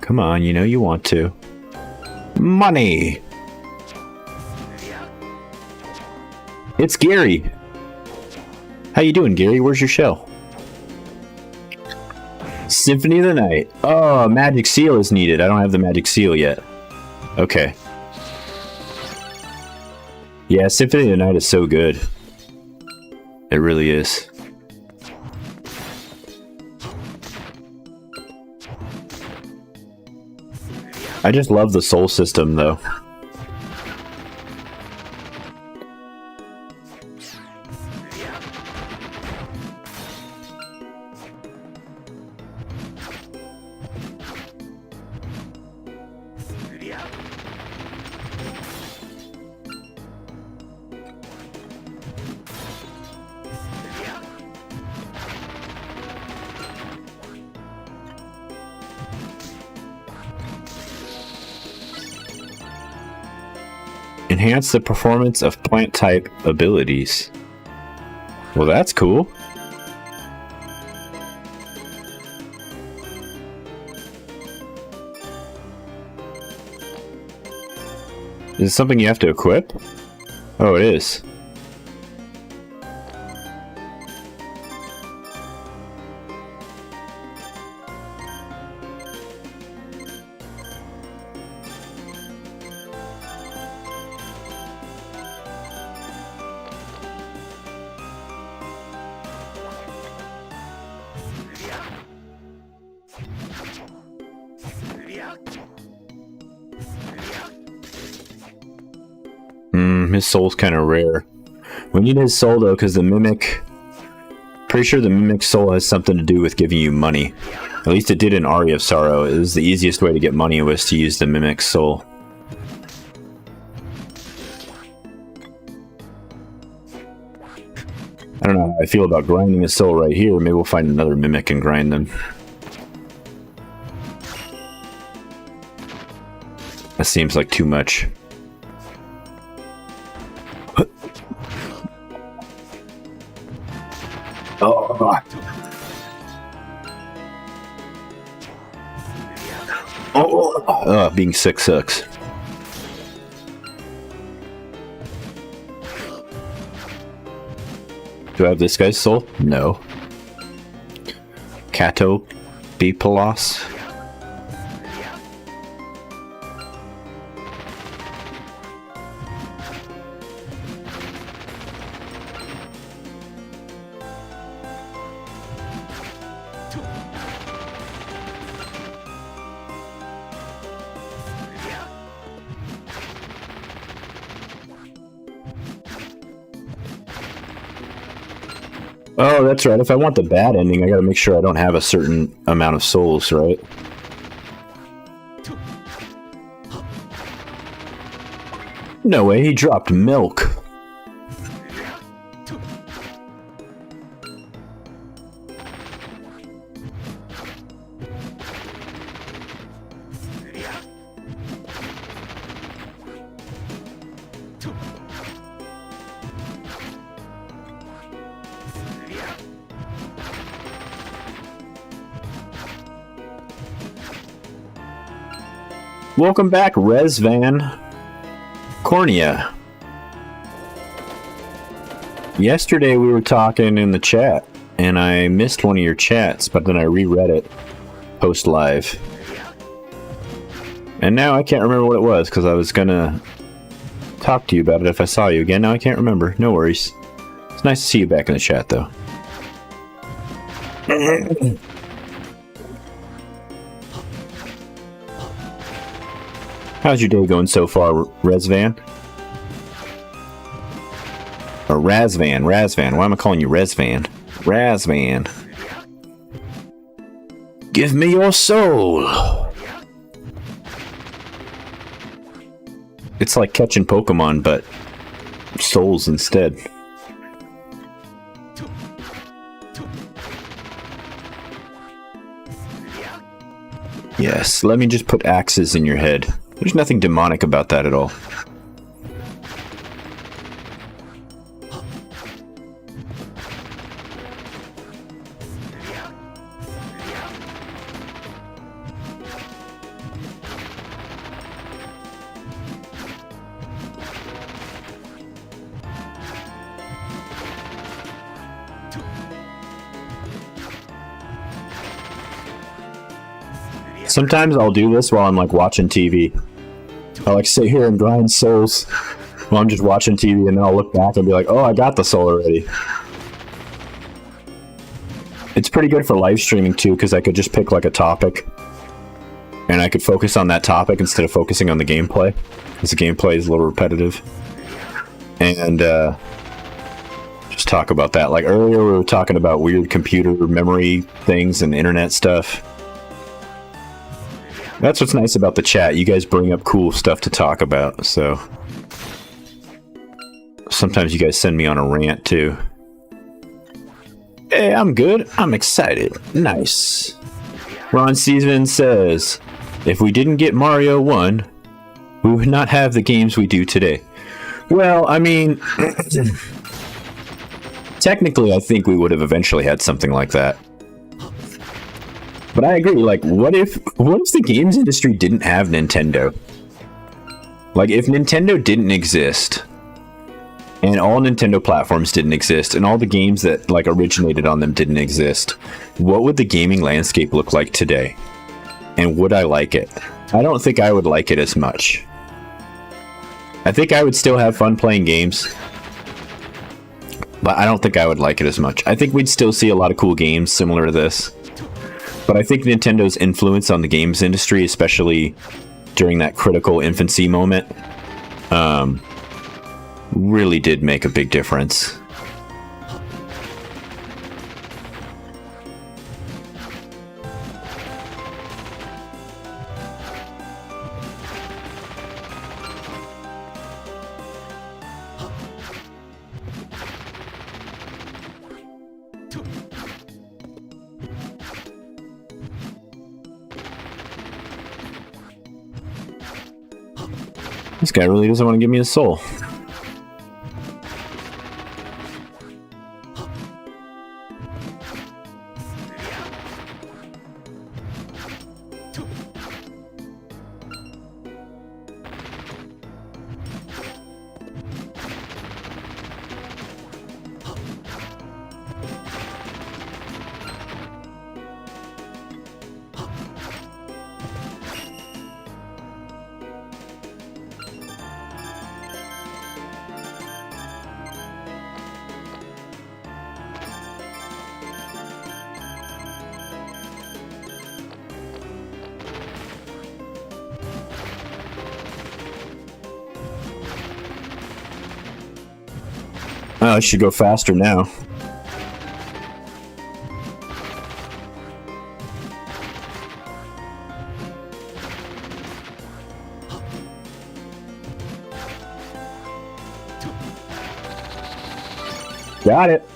Come on, you know you want to. Money! It's Gary! How you doing, Gary? Where's your shell? Symphony of the Night. Oh, magic seal is needed. I don't have the magic seal yet. Okay. Yeah, Symphony of the Night is so good. It really is. I just love the soul system, though. Enhance the performance of plant type abilities. Well, that's cool. Is it something you have to equip? Oh, it is. His soul's kind of rare. We need his soul though, because the mimic... Pretty sure the mimic soul has something to do with giving you money. At least it did in Aria of Sorrow. It was the easiest way to get money was to use the mimic soul. I don't know how I feel about grinding a soul right here. Maybe we'll find another mimic and grind them. That seems like too much. Oh, God. Oh, being sick sucks. Do I have this guy's soul? No. Cato Bipalos. Oh, that's right. If I want the bad ending, I gotta make sure I don't have a certain amount of souls, right? No way, he dropped milk. Welcome back, Resvan Cornea. Yesterday we were talking in the chat, and I missed one of your chats, but then I reread it post-live. And now I can't remember what it was, because I was gonna talk to you about it if I saw you again. Now I can't remember. No worries. It's nice to see you back in the chat, though. How's your day going so far, Resvan? Or Razvan. Why am I calling you Resvan? Razvan. Give me your soul! It's like catching Pokemon, but souls instead. Yes, let me just put axes in your head. There's nothing demonic about that at all. Sometimes I'll do this while I'm like watching TV. I'll like sit here and grind souls while I'm just watching TV, and then I'll look back and be like, oh, I got the soul already. It's pretty good for live streaming too, because I could just pick like a topic and I could focus on that topic instead of focusing on the gameplay, because the gameplay is a little repetitive. And just talk about that. Like earlier we were talking about weird computer memory things and internet stuff. That's what's nice about the chat. You guys bring up cool stuff to talk about, so sometimes you guys send me on a rant too. Hey, I'm good. I'm excited. Nice. Ron Steven says, if we didn't get Mario 1, we would not have the games we do today. Well, I mean, technically I think we would have eventually had something like that. But I agree, like, what if the games industry didn't have Nintendo? Like, if Nintendo didn't exist, and all Nintendo platforms didn't exist, and all the games that, like, originated on them didn't exist, what would the gaming landscape look like today? And would I like it? I don't think I would like it as much. I think I would still have fun playing games, but I don't think I would like it as much. I think we'd still see a lot of cool games similar to this. But I think Nintendo's influence on the games industry, especially during that critical infancy moment, really did make a big difference. This guy really doesn't want to give me a soul. Oh, I should go faster now. Got it.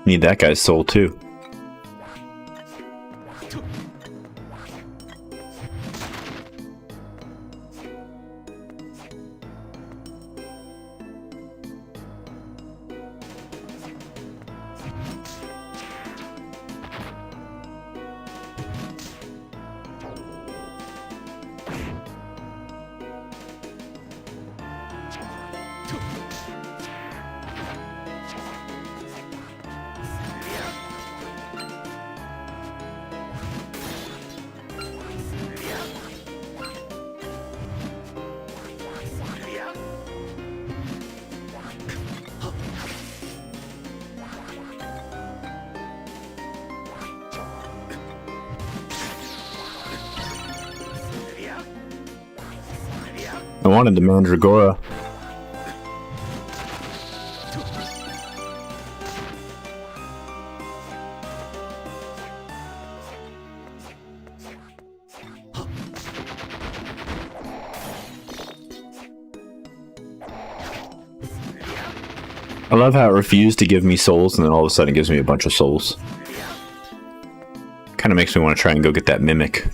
Need that guy's soul too. I wanted the Mandragora. I love how it refused to give me souls and then all of a sudden it gives me a bunch of souls. Kind of makes me want to try and go get that mimic.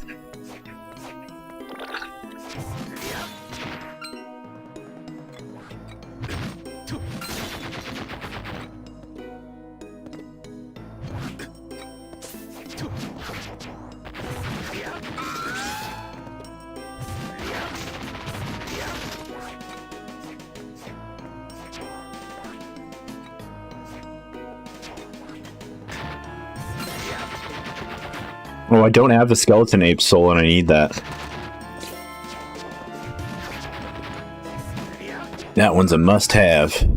Oh, I don't have the skeleton ape soul and I need that. That one's a must-have.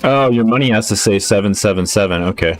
Oh, your money has to say 777. Okay.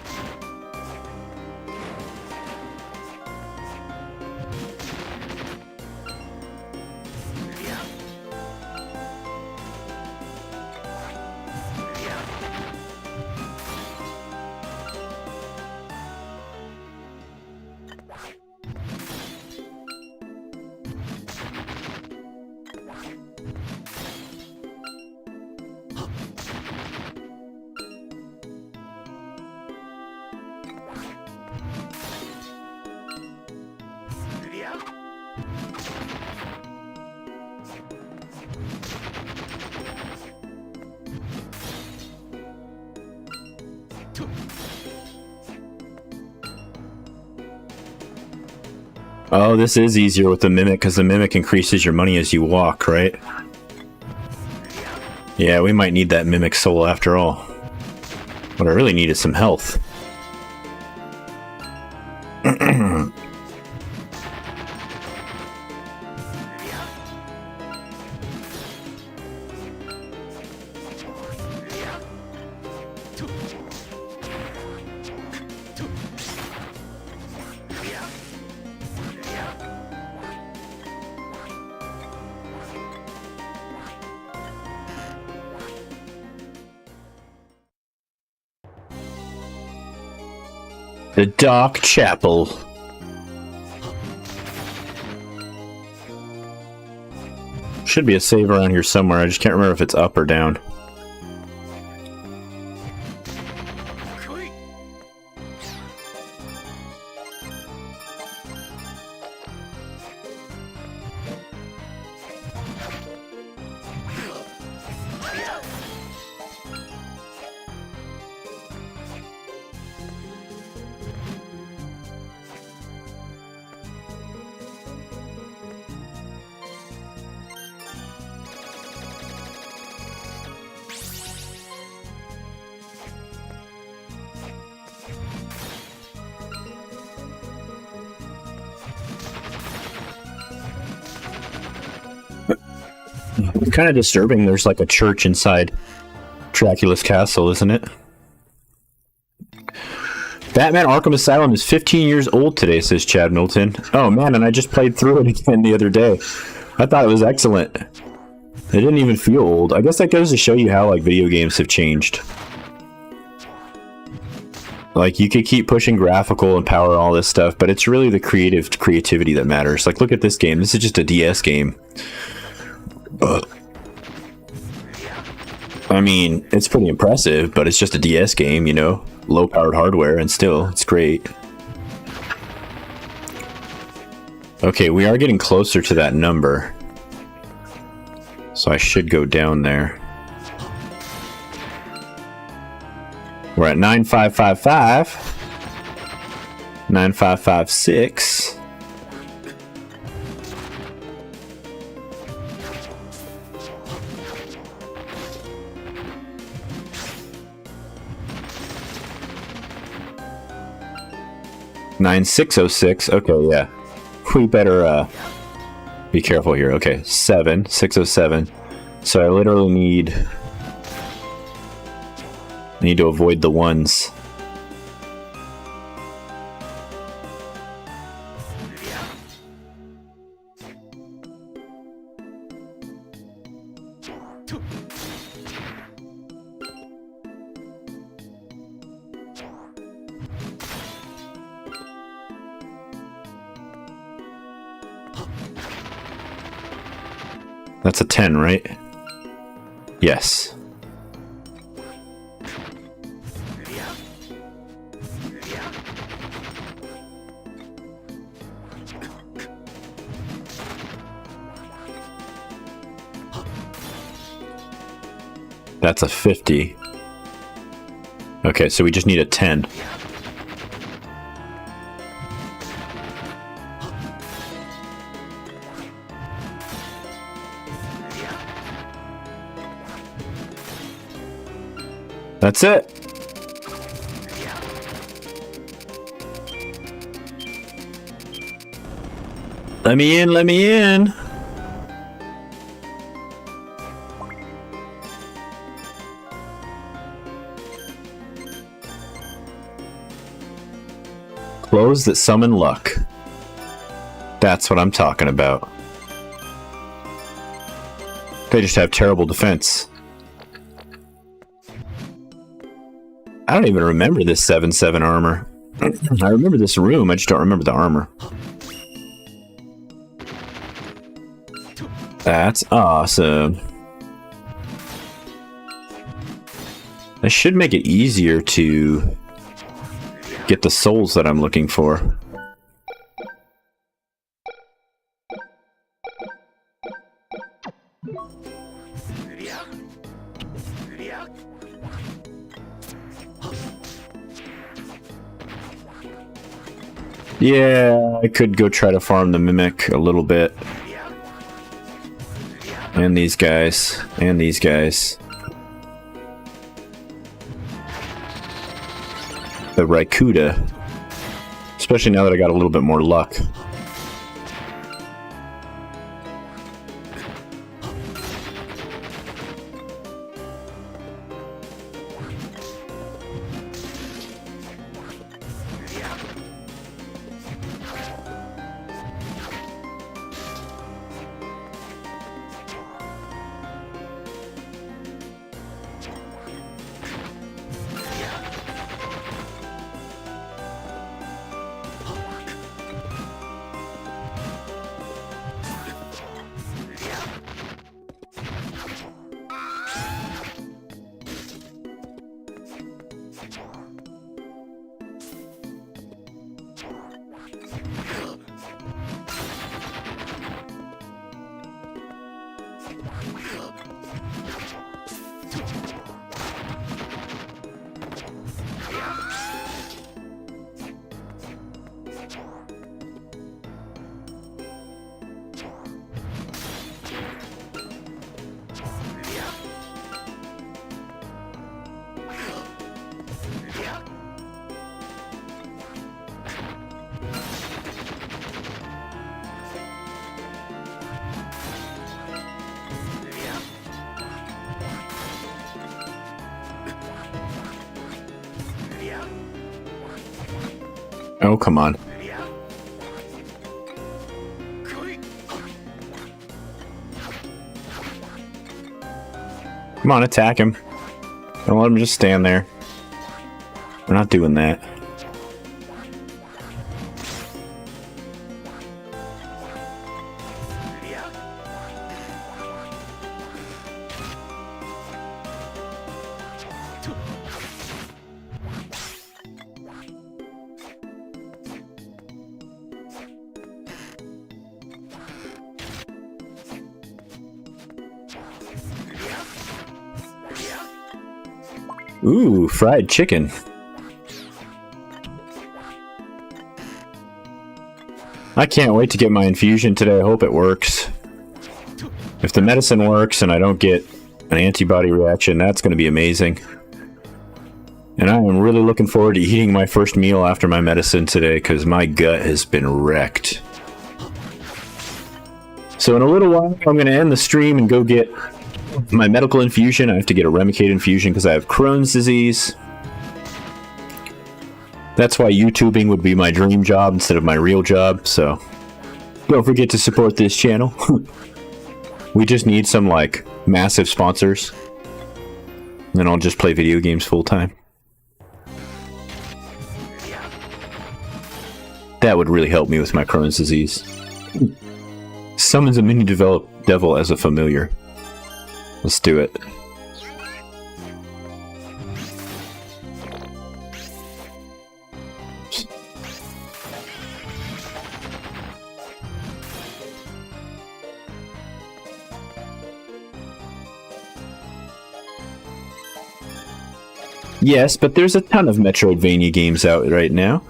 Oh, this is easier with the Mimic, because the Mimic increases your money as you walk, right? Yeah, we might need that Mimic soul after all. What I really need is some health. The Dark Chapel. Should be a save around here somewhere. I just can't remember if it's up or down. It's kind of disturbing. There's like a church inside Dracula's castle, isn't it? Batman Arkham Asylum is 15 years old today, says Chad Milton. Oh man, and I just played through it again the other day. I thought it was excellent. It didn't even feel old. I guess that goes to show you how like video games have changed. Like, you could keep pushing graphical and power and all this stuff, but it's really the creativity that matters. Like, look at this game. This is just a DS game. I mean, it's pretty impressive, but it's just a DS game, you know? Low-powered hardware, and still, it's great. Okay, we are getting closer to that number. So I should go down there. We're at 9555. 9556. 9606. Okay, yeah. We better be careful here. Okay, 7607. So I literally need to avoid the ones. That's a 10, right? Yes. That's a 50. Okay, so we just need a 10. That's it. Let me in, let me in. Clothes that summon luck. That's what I'm talking about. They just have terrible defense. I don't even remember this 7/7 armor. I remember this room, I just don't remember the armor. That's awesome. This should make it easier to get the souls that I'm looking for. Yeah, I could go try to farm the Mimic a little bit. And these guys. And these guys. The Raikuda. Especially now that I got a little bit more luck. Oh, come on. Come on, attack him. Don't let him just stand there. We're not doing that. Ooh, fried chicken. I can't wait to get my infusion today. I hope it works. If the medicine works and I don't get an antibody reaction, that's going to be amazing. And I am really looking forward to eating my first meal after my medicine today, because my gut has been wrecked. So in a little while, I'm going to end the stream and go get my medical infusion. I have to get a Remicade infusion because I have Crohn's disease. That's why YouTubing would be my dream job instead of my real job, so don't forget to support this channel. We just need some, like, massive sponsors. And then I'll just play video games full time. That would really help me with my Crohn's disease. Summons a mini devil as a familiar. Let's do it. Yes, but there's a ton of Metroidvania games out right now.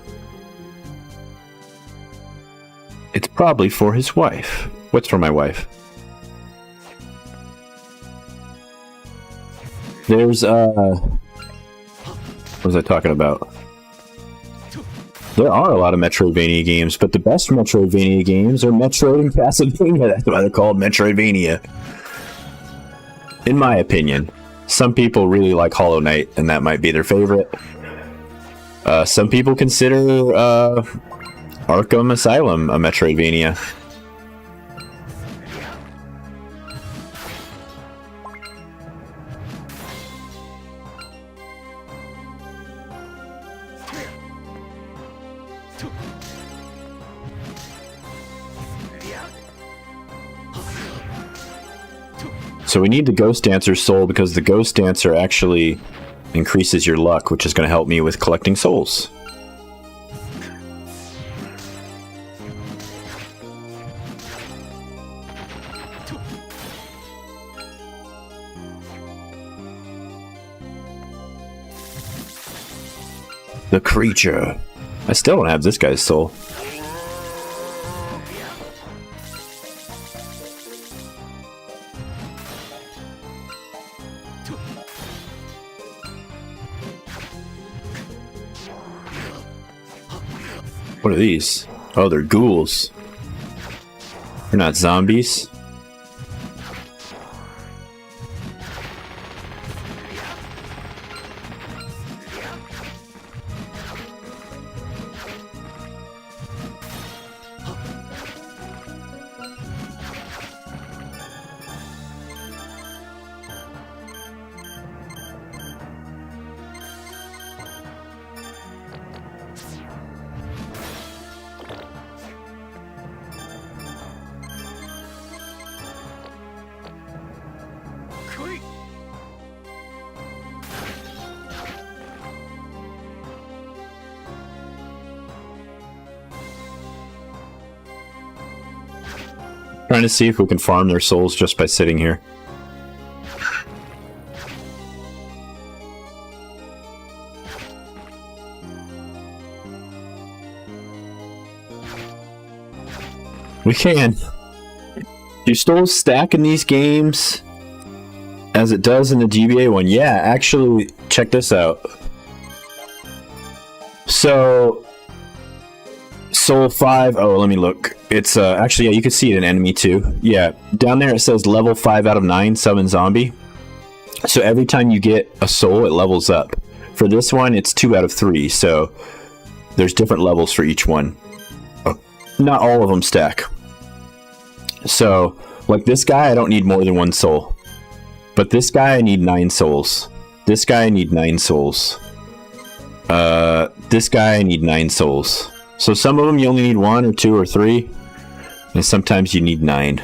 It's probably for his wife. What's for my wife? There's, what was I talking about? There are a lot of Metroidvania games, but the best Metroidvania games are Metroid and Castlevania. That's why they're called Metroidvania. In my opinion. Some people really like Hollow Knight, and that might be their favorite. Some people consider Arkham Asylum a Metroidvania. So we need the Ghost Dancer's soul because the Ghost Dancer actually increases your luck, which is going to help me with collecting souls. The creature. I still don't have this guy's soul. What are these? Oh, they're ghouls. They're not zombies. Trying to see if we can farm their souls just by sitting here. We can. Do souls stack in these games as it does in the GBA one? Yeah, actually, check this out. So, Soul 5, oh, let me look. It's, actually, yeah, you can see it in enemy too. Yeah, down there it says level 5 out of 9, summon zombie. So every time you get a soul, it levels up. For this one, it's 2 out of 3, so there's different levels for each one. Not all of them stack. So, like this guy, I don't need more than 1 soul. But this guy, I need 9 souls. This guy, I need 9 souls. This guy, I need 9 souls. So some of them you only need 1 or 2 or 3, and sometimes you need 9.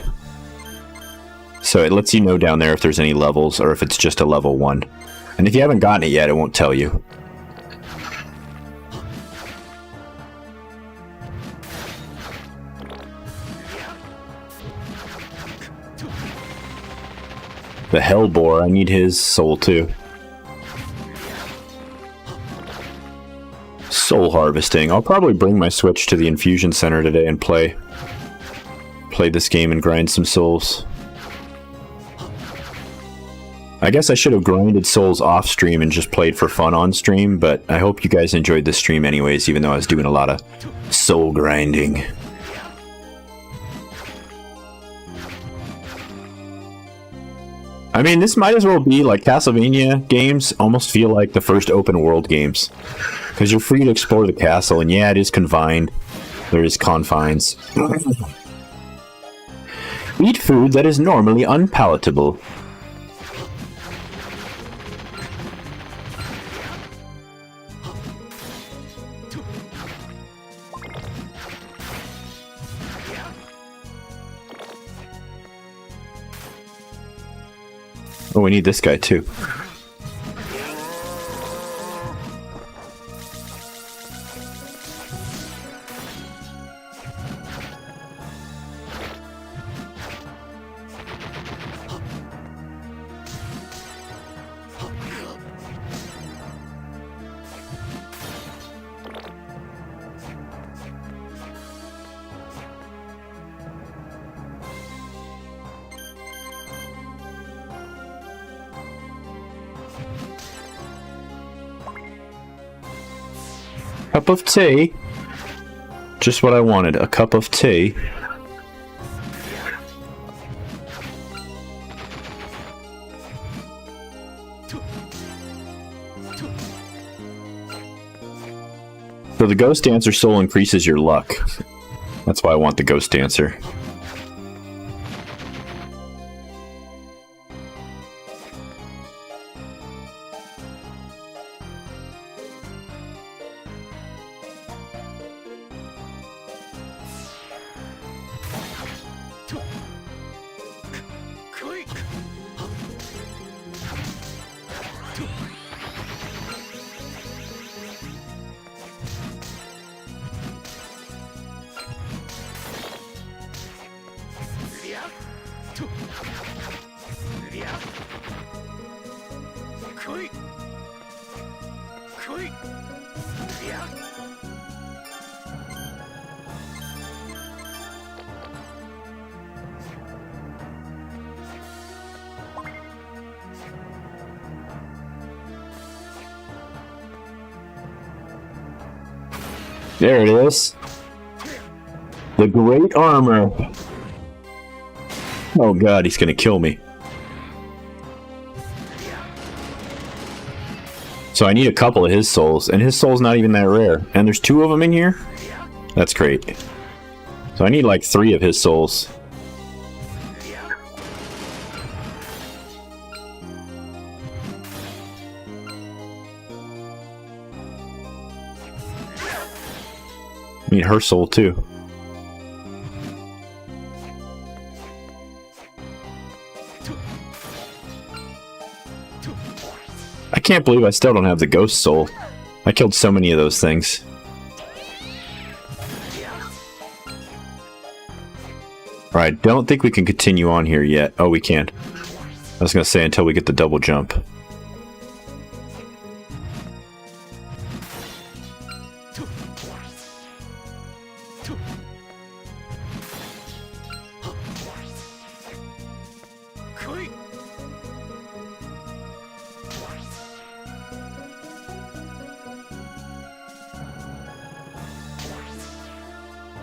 So it lets you know down there if there's any levels or if it's just a level 1. And if you haven't gotten it yet, it won't tell you. The Hellboar, I need his soul too. Soul harvesting. I'll probably bring my Switch to the infusion center today and play this game and grind some souls. I guess I should have grinded souls off stream and just played for fun on stream, but I hope you guys enjoyed the stream anyways, even though I was doing a lot of soul grinding. I mean, this might as well be like Castlevania games almost feel like the first open world games. Because you're free to explore the castle, and yeah, it is confined. There is confines. Eat food that is normally unpalatable. Oh, we need this guy too. Cup of tea. Just what I wanted, a cup of tea. So the Ghost Dancer soul increases your luck. That's why I want the Ghost Dancer. There it is. The Great Armor. Oh god, he's gonna kill me. So I need a couple of his souls, and his soul's not even that rare. And there's 2 of them in here? That's great. So I need like 3 of his souls. I need her soul too. I can't believe I still don't have the ghost soul. I killed so many of those things. Alright, I don't think we can continue on here yet. Oh, we can. I was gonna say until we get the double jump.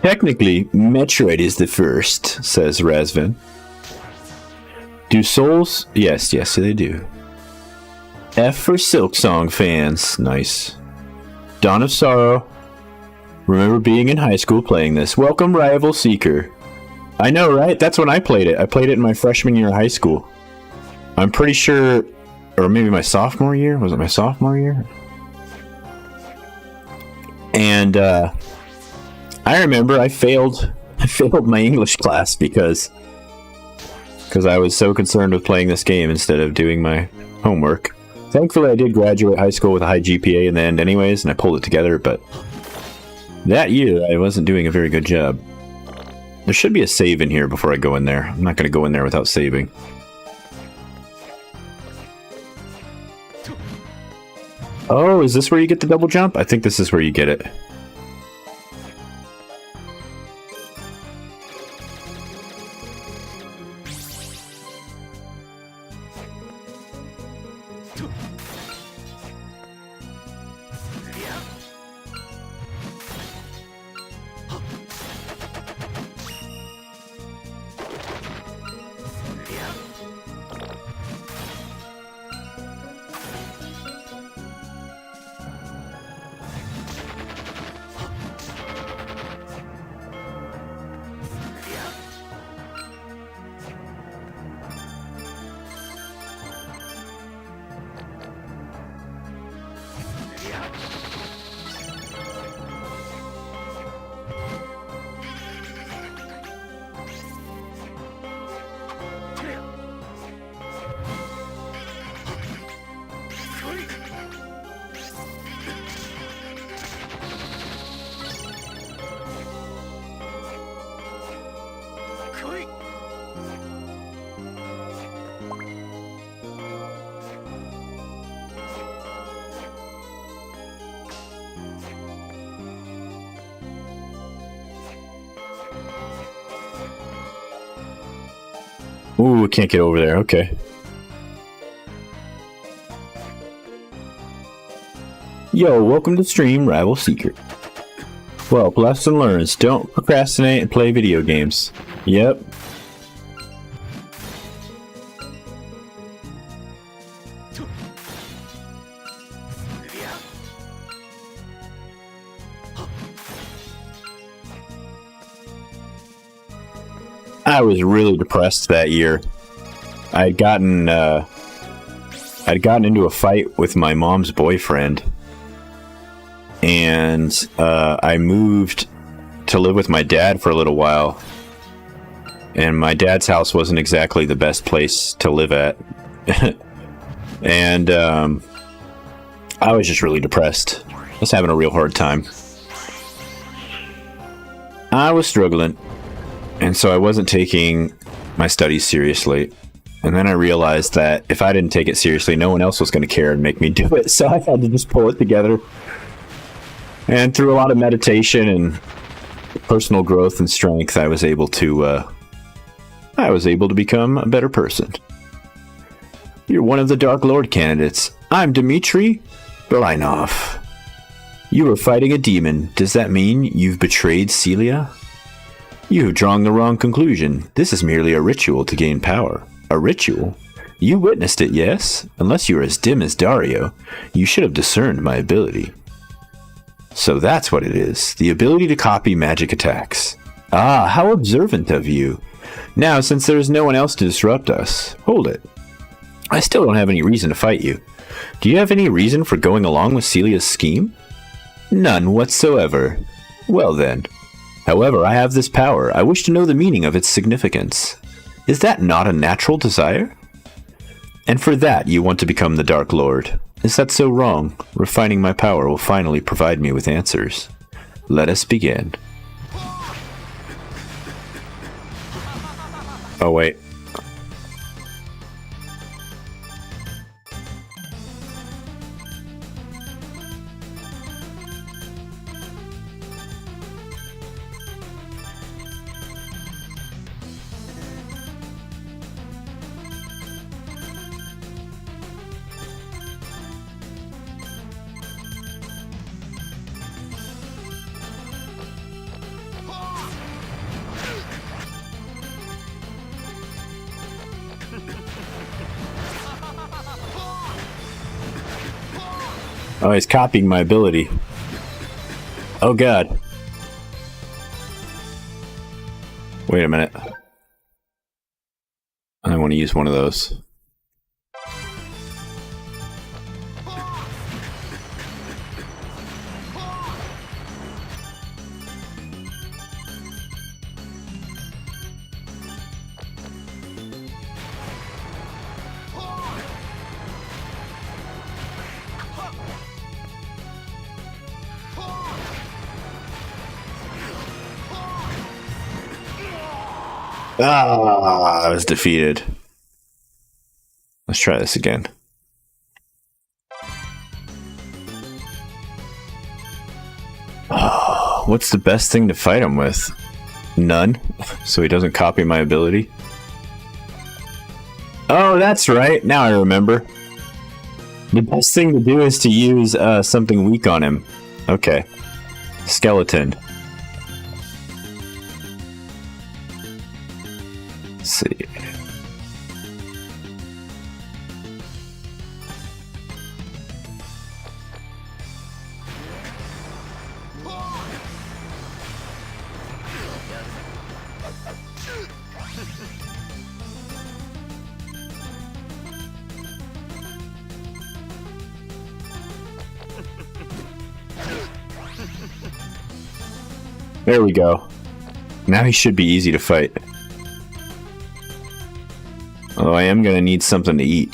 Technically, Metroid is the first, says Razvan. Do souls? Yes, yes, they do. F for Silksong fans. Nice. Dawn of Sorrow. Remember being in high school playing this. Welcome, Rival Seeker. I know, right? That's when I played it. I played it in my freshman year of high school. I'm pretty sure... Or maybe my sophomore year? Was it my sophomore year? And, I remember I failed my English class because I was so concerned with playing this game instead of doing my homework. Thankfully, I did graduate high school with a high GPA in the end anyways, and I pulled it together, but that year I wasn't doing a very good job. There should be a save in here before I go in there. I'm not going to go in there without saving. Oh, is this where you get the double jump? I think this is where you get it. Ooh, can't get over there. Okay. Yo, welcome to stream, Rival Secret. Well, lesson learns. Don't procrastinate and play video games. Yep. I was really depressed that year. I'd gotten into a fight with my mom's boyfriend, and I moved to live with my dad for a little while. And my dad's house wasn't exactly the best place to live at, and I was just really depressed. I was having a real hard time. I was struggling. And so I wasn't taking my studies seriously. And then I realized that if I didn't take it seriously, no one else was going to care and make me do it. So I had to just pull it together. And through a lot of meditation and personal growth and strength, I was able to become a better person. You're one of the Dark Lord candidates. I'm Dmitri Belainov. You were fighting a demon. Does that mean you've betrayed Celia? You have drawn the wrong conclusion. This is merely a ritual to gain power. A ritual? You witnessed it, yes? Unless you are as dim as Dario, you should have discerned my ability. So that's what it is. The ability to copy magic attacks. Ah, how observant of you. Now, since there is no one else to disrupt us, hold it. I still don't have any reason to fight you. Do you have any reason for going along with Celia's scheme? None whatsoever. Well then. However, I have this power. I wish to know the meaning of its significance. Is that not a natural desire? And for that, you want to become the Dark Lord. Is that so wrong? Refining my power will finally provide me with answers. Let us begin. Oh, wait. Oh, he's copying my ability. Oh, God. Wait a minute. I want to use one of those. Ah, I was defeated. Let's try this again. Oh, what's the best thing to fight him with? None, so he doesn't copy my ability. Oh, that's right. Now I remember. The best thing to do is to use something weak on him. Okay. Skeleton. Let's see. There we go. Now he should be easy to fight. Although I am going to need something to eat.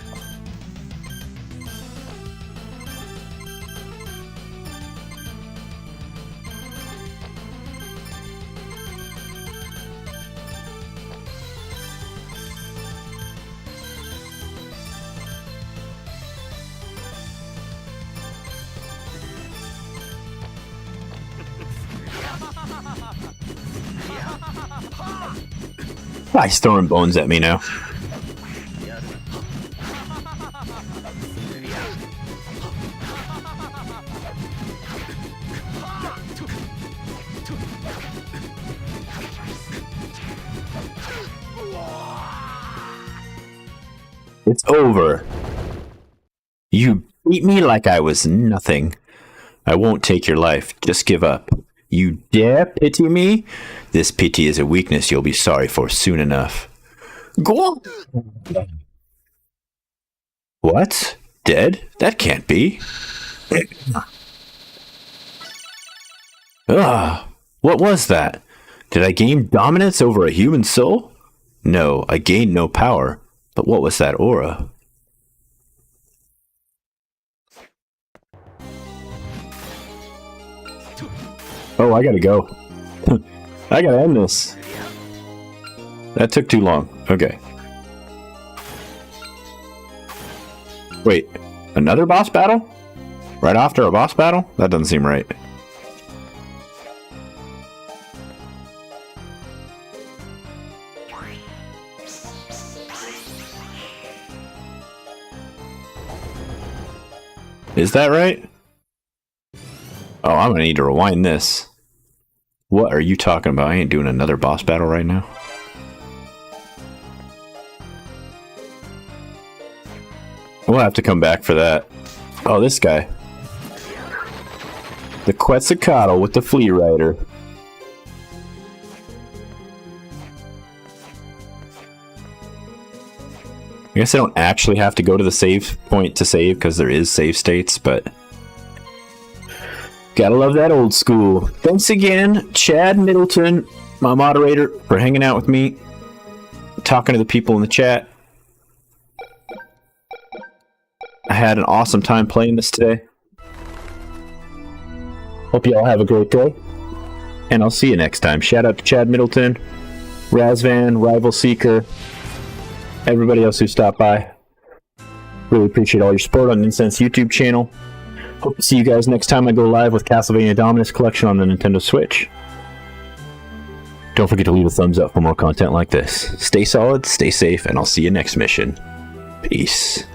Ah, he's throwing bones at me now. It's over. You beat me like I was nothing. I won't take your life. Just give up. You dare pity me? This pity is a weakness you'll be sorry for soon enough. Go on. What? Dead? That can't be. What was that? Did I gain dominance over a human soul? No, I gained no power. But what was that aura? Oh, I gotta go. I gotta end this. That took too long. Okay. Wait, another boss battle? Right after a boss battle? That doesn't seem right. Is that right? Oh, I'm gonna need to rewind this. What are you talking about? I ain't doing another boss battle right now. We'll have to come back for that. Oh, this guy. The Quetzalcoatl with the Flea Rider. I guess I don't actually have to go to the save point to save because there is save states, but gotta love that old school. Thanks again, Chad Middleton, my moderator, for hanging out with me, talking to the people in the chat. I had an awesome time playing this today. Hope you all have a great day, and I'll see you next time. Shout out to Chad Middleton, Razvan, Rival Seeker, everybody else who stopped by. Really appreciate all your support on Incense YouTube channel. Hope to see you guys next time I go live with Castlevania Dominus Collection on the Nintendo Switch. Don't forget to leave a thumbs up for more content like this. Stay solid, stay safe, and I'll see you next mission. Peace.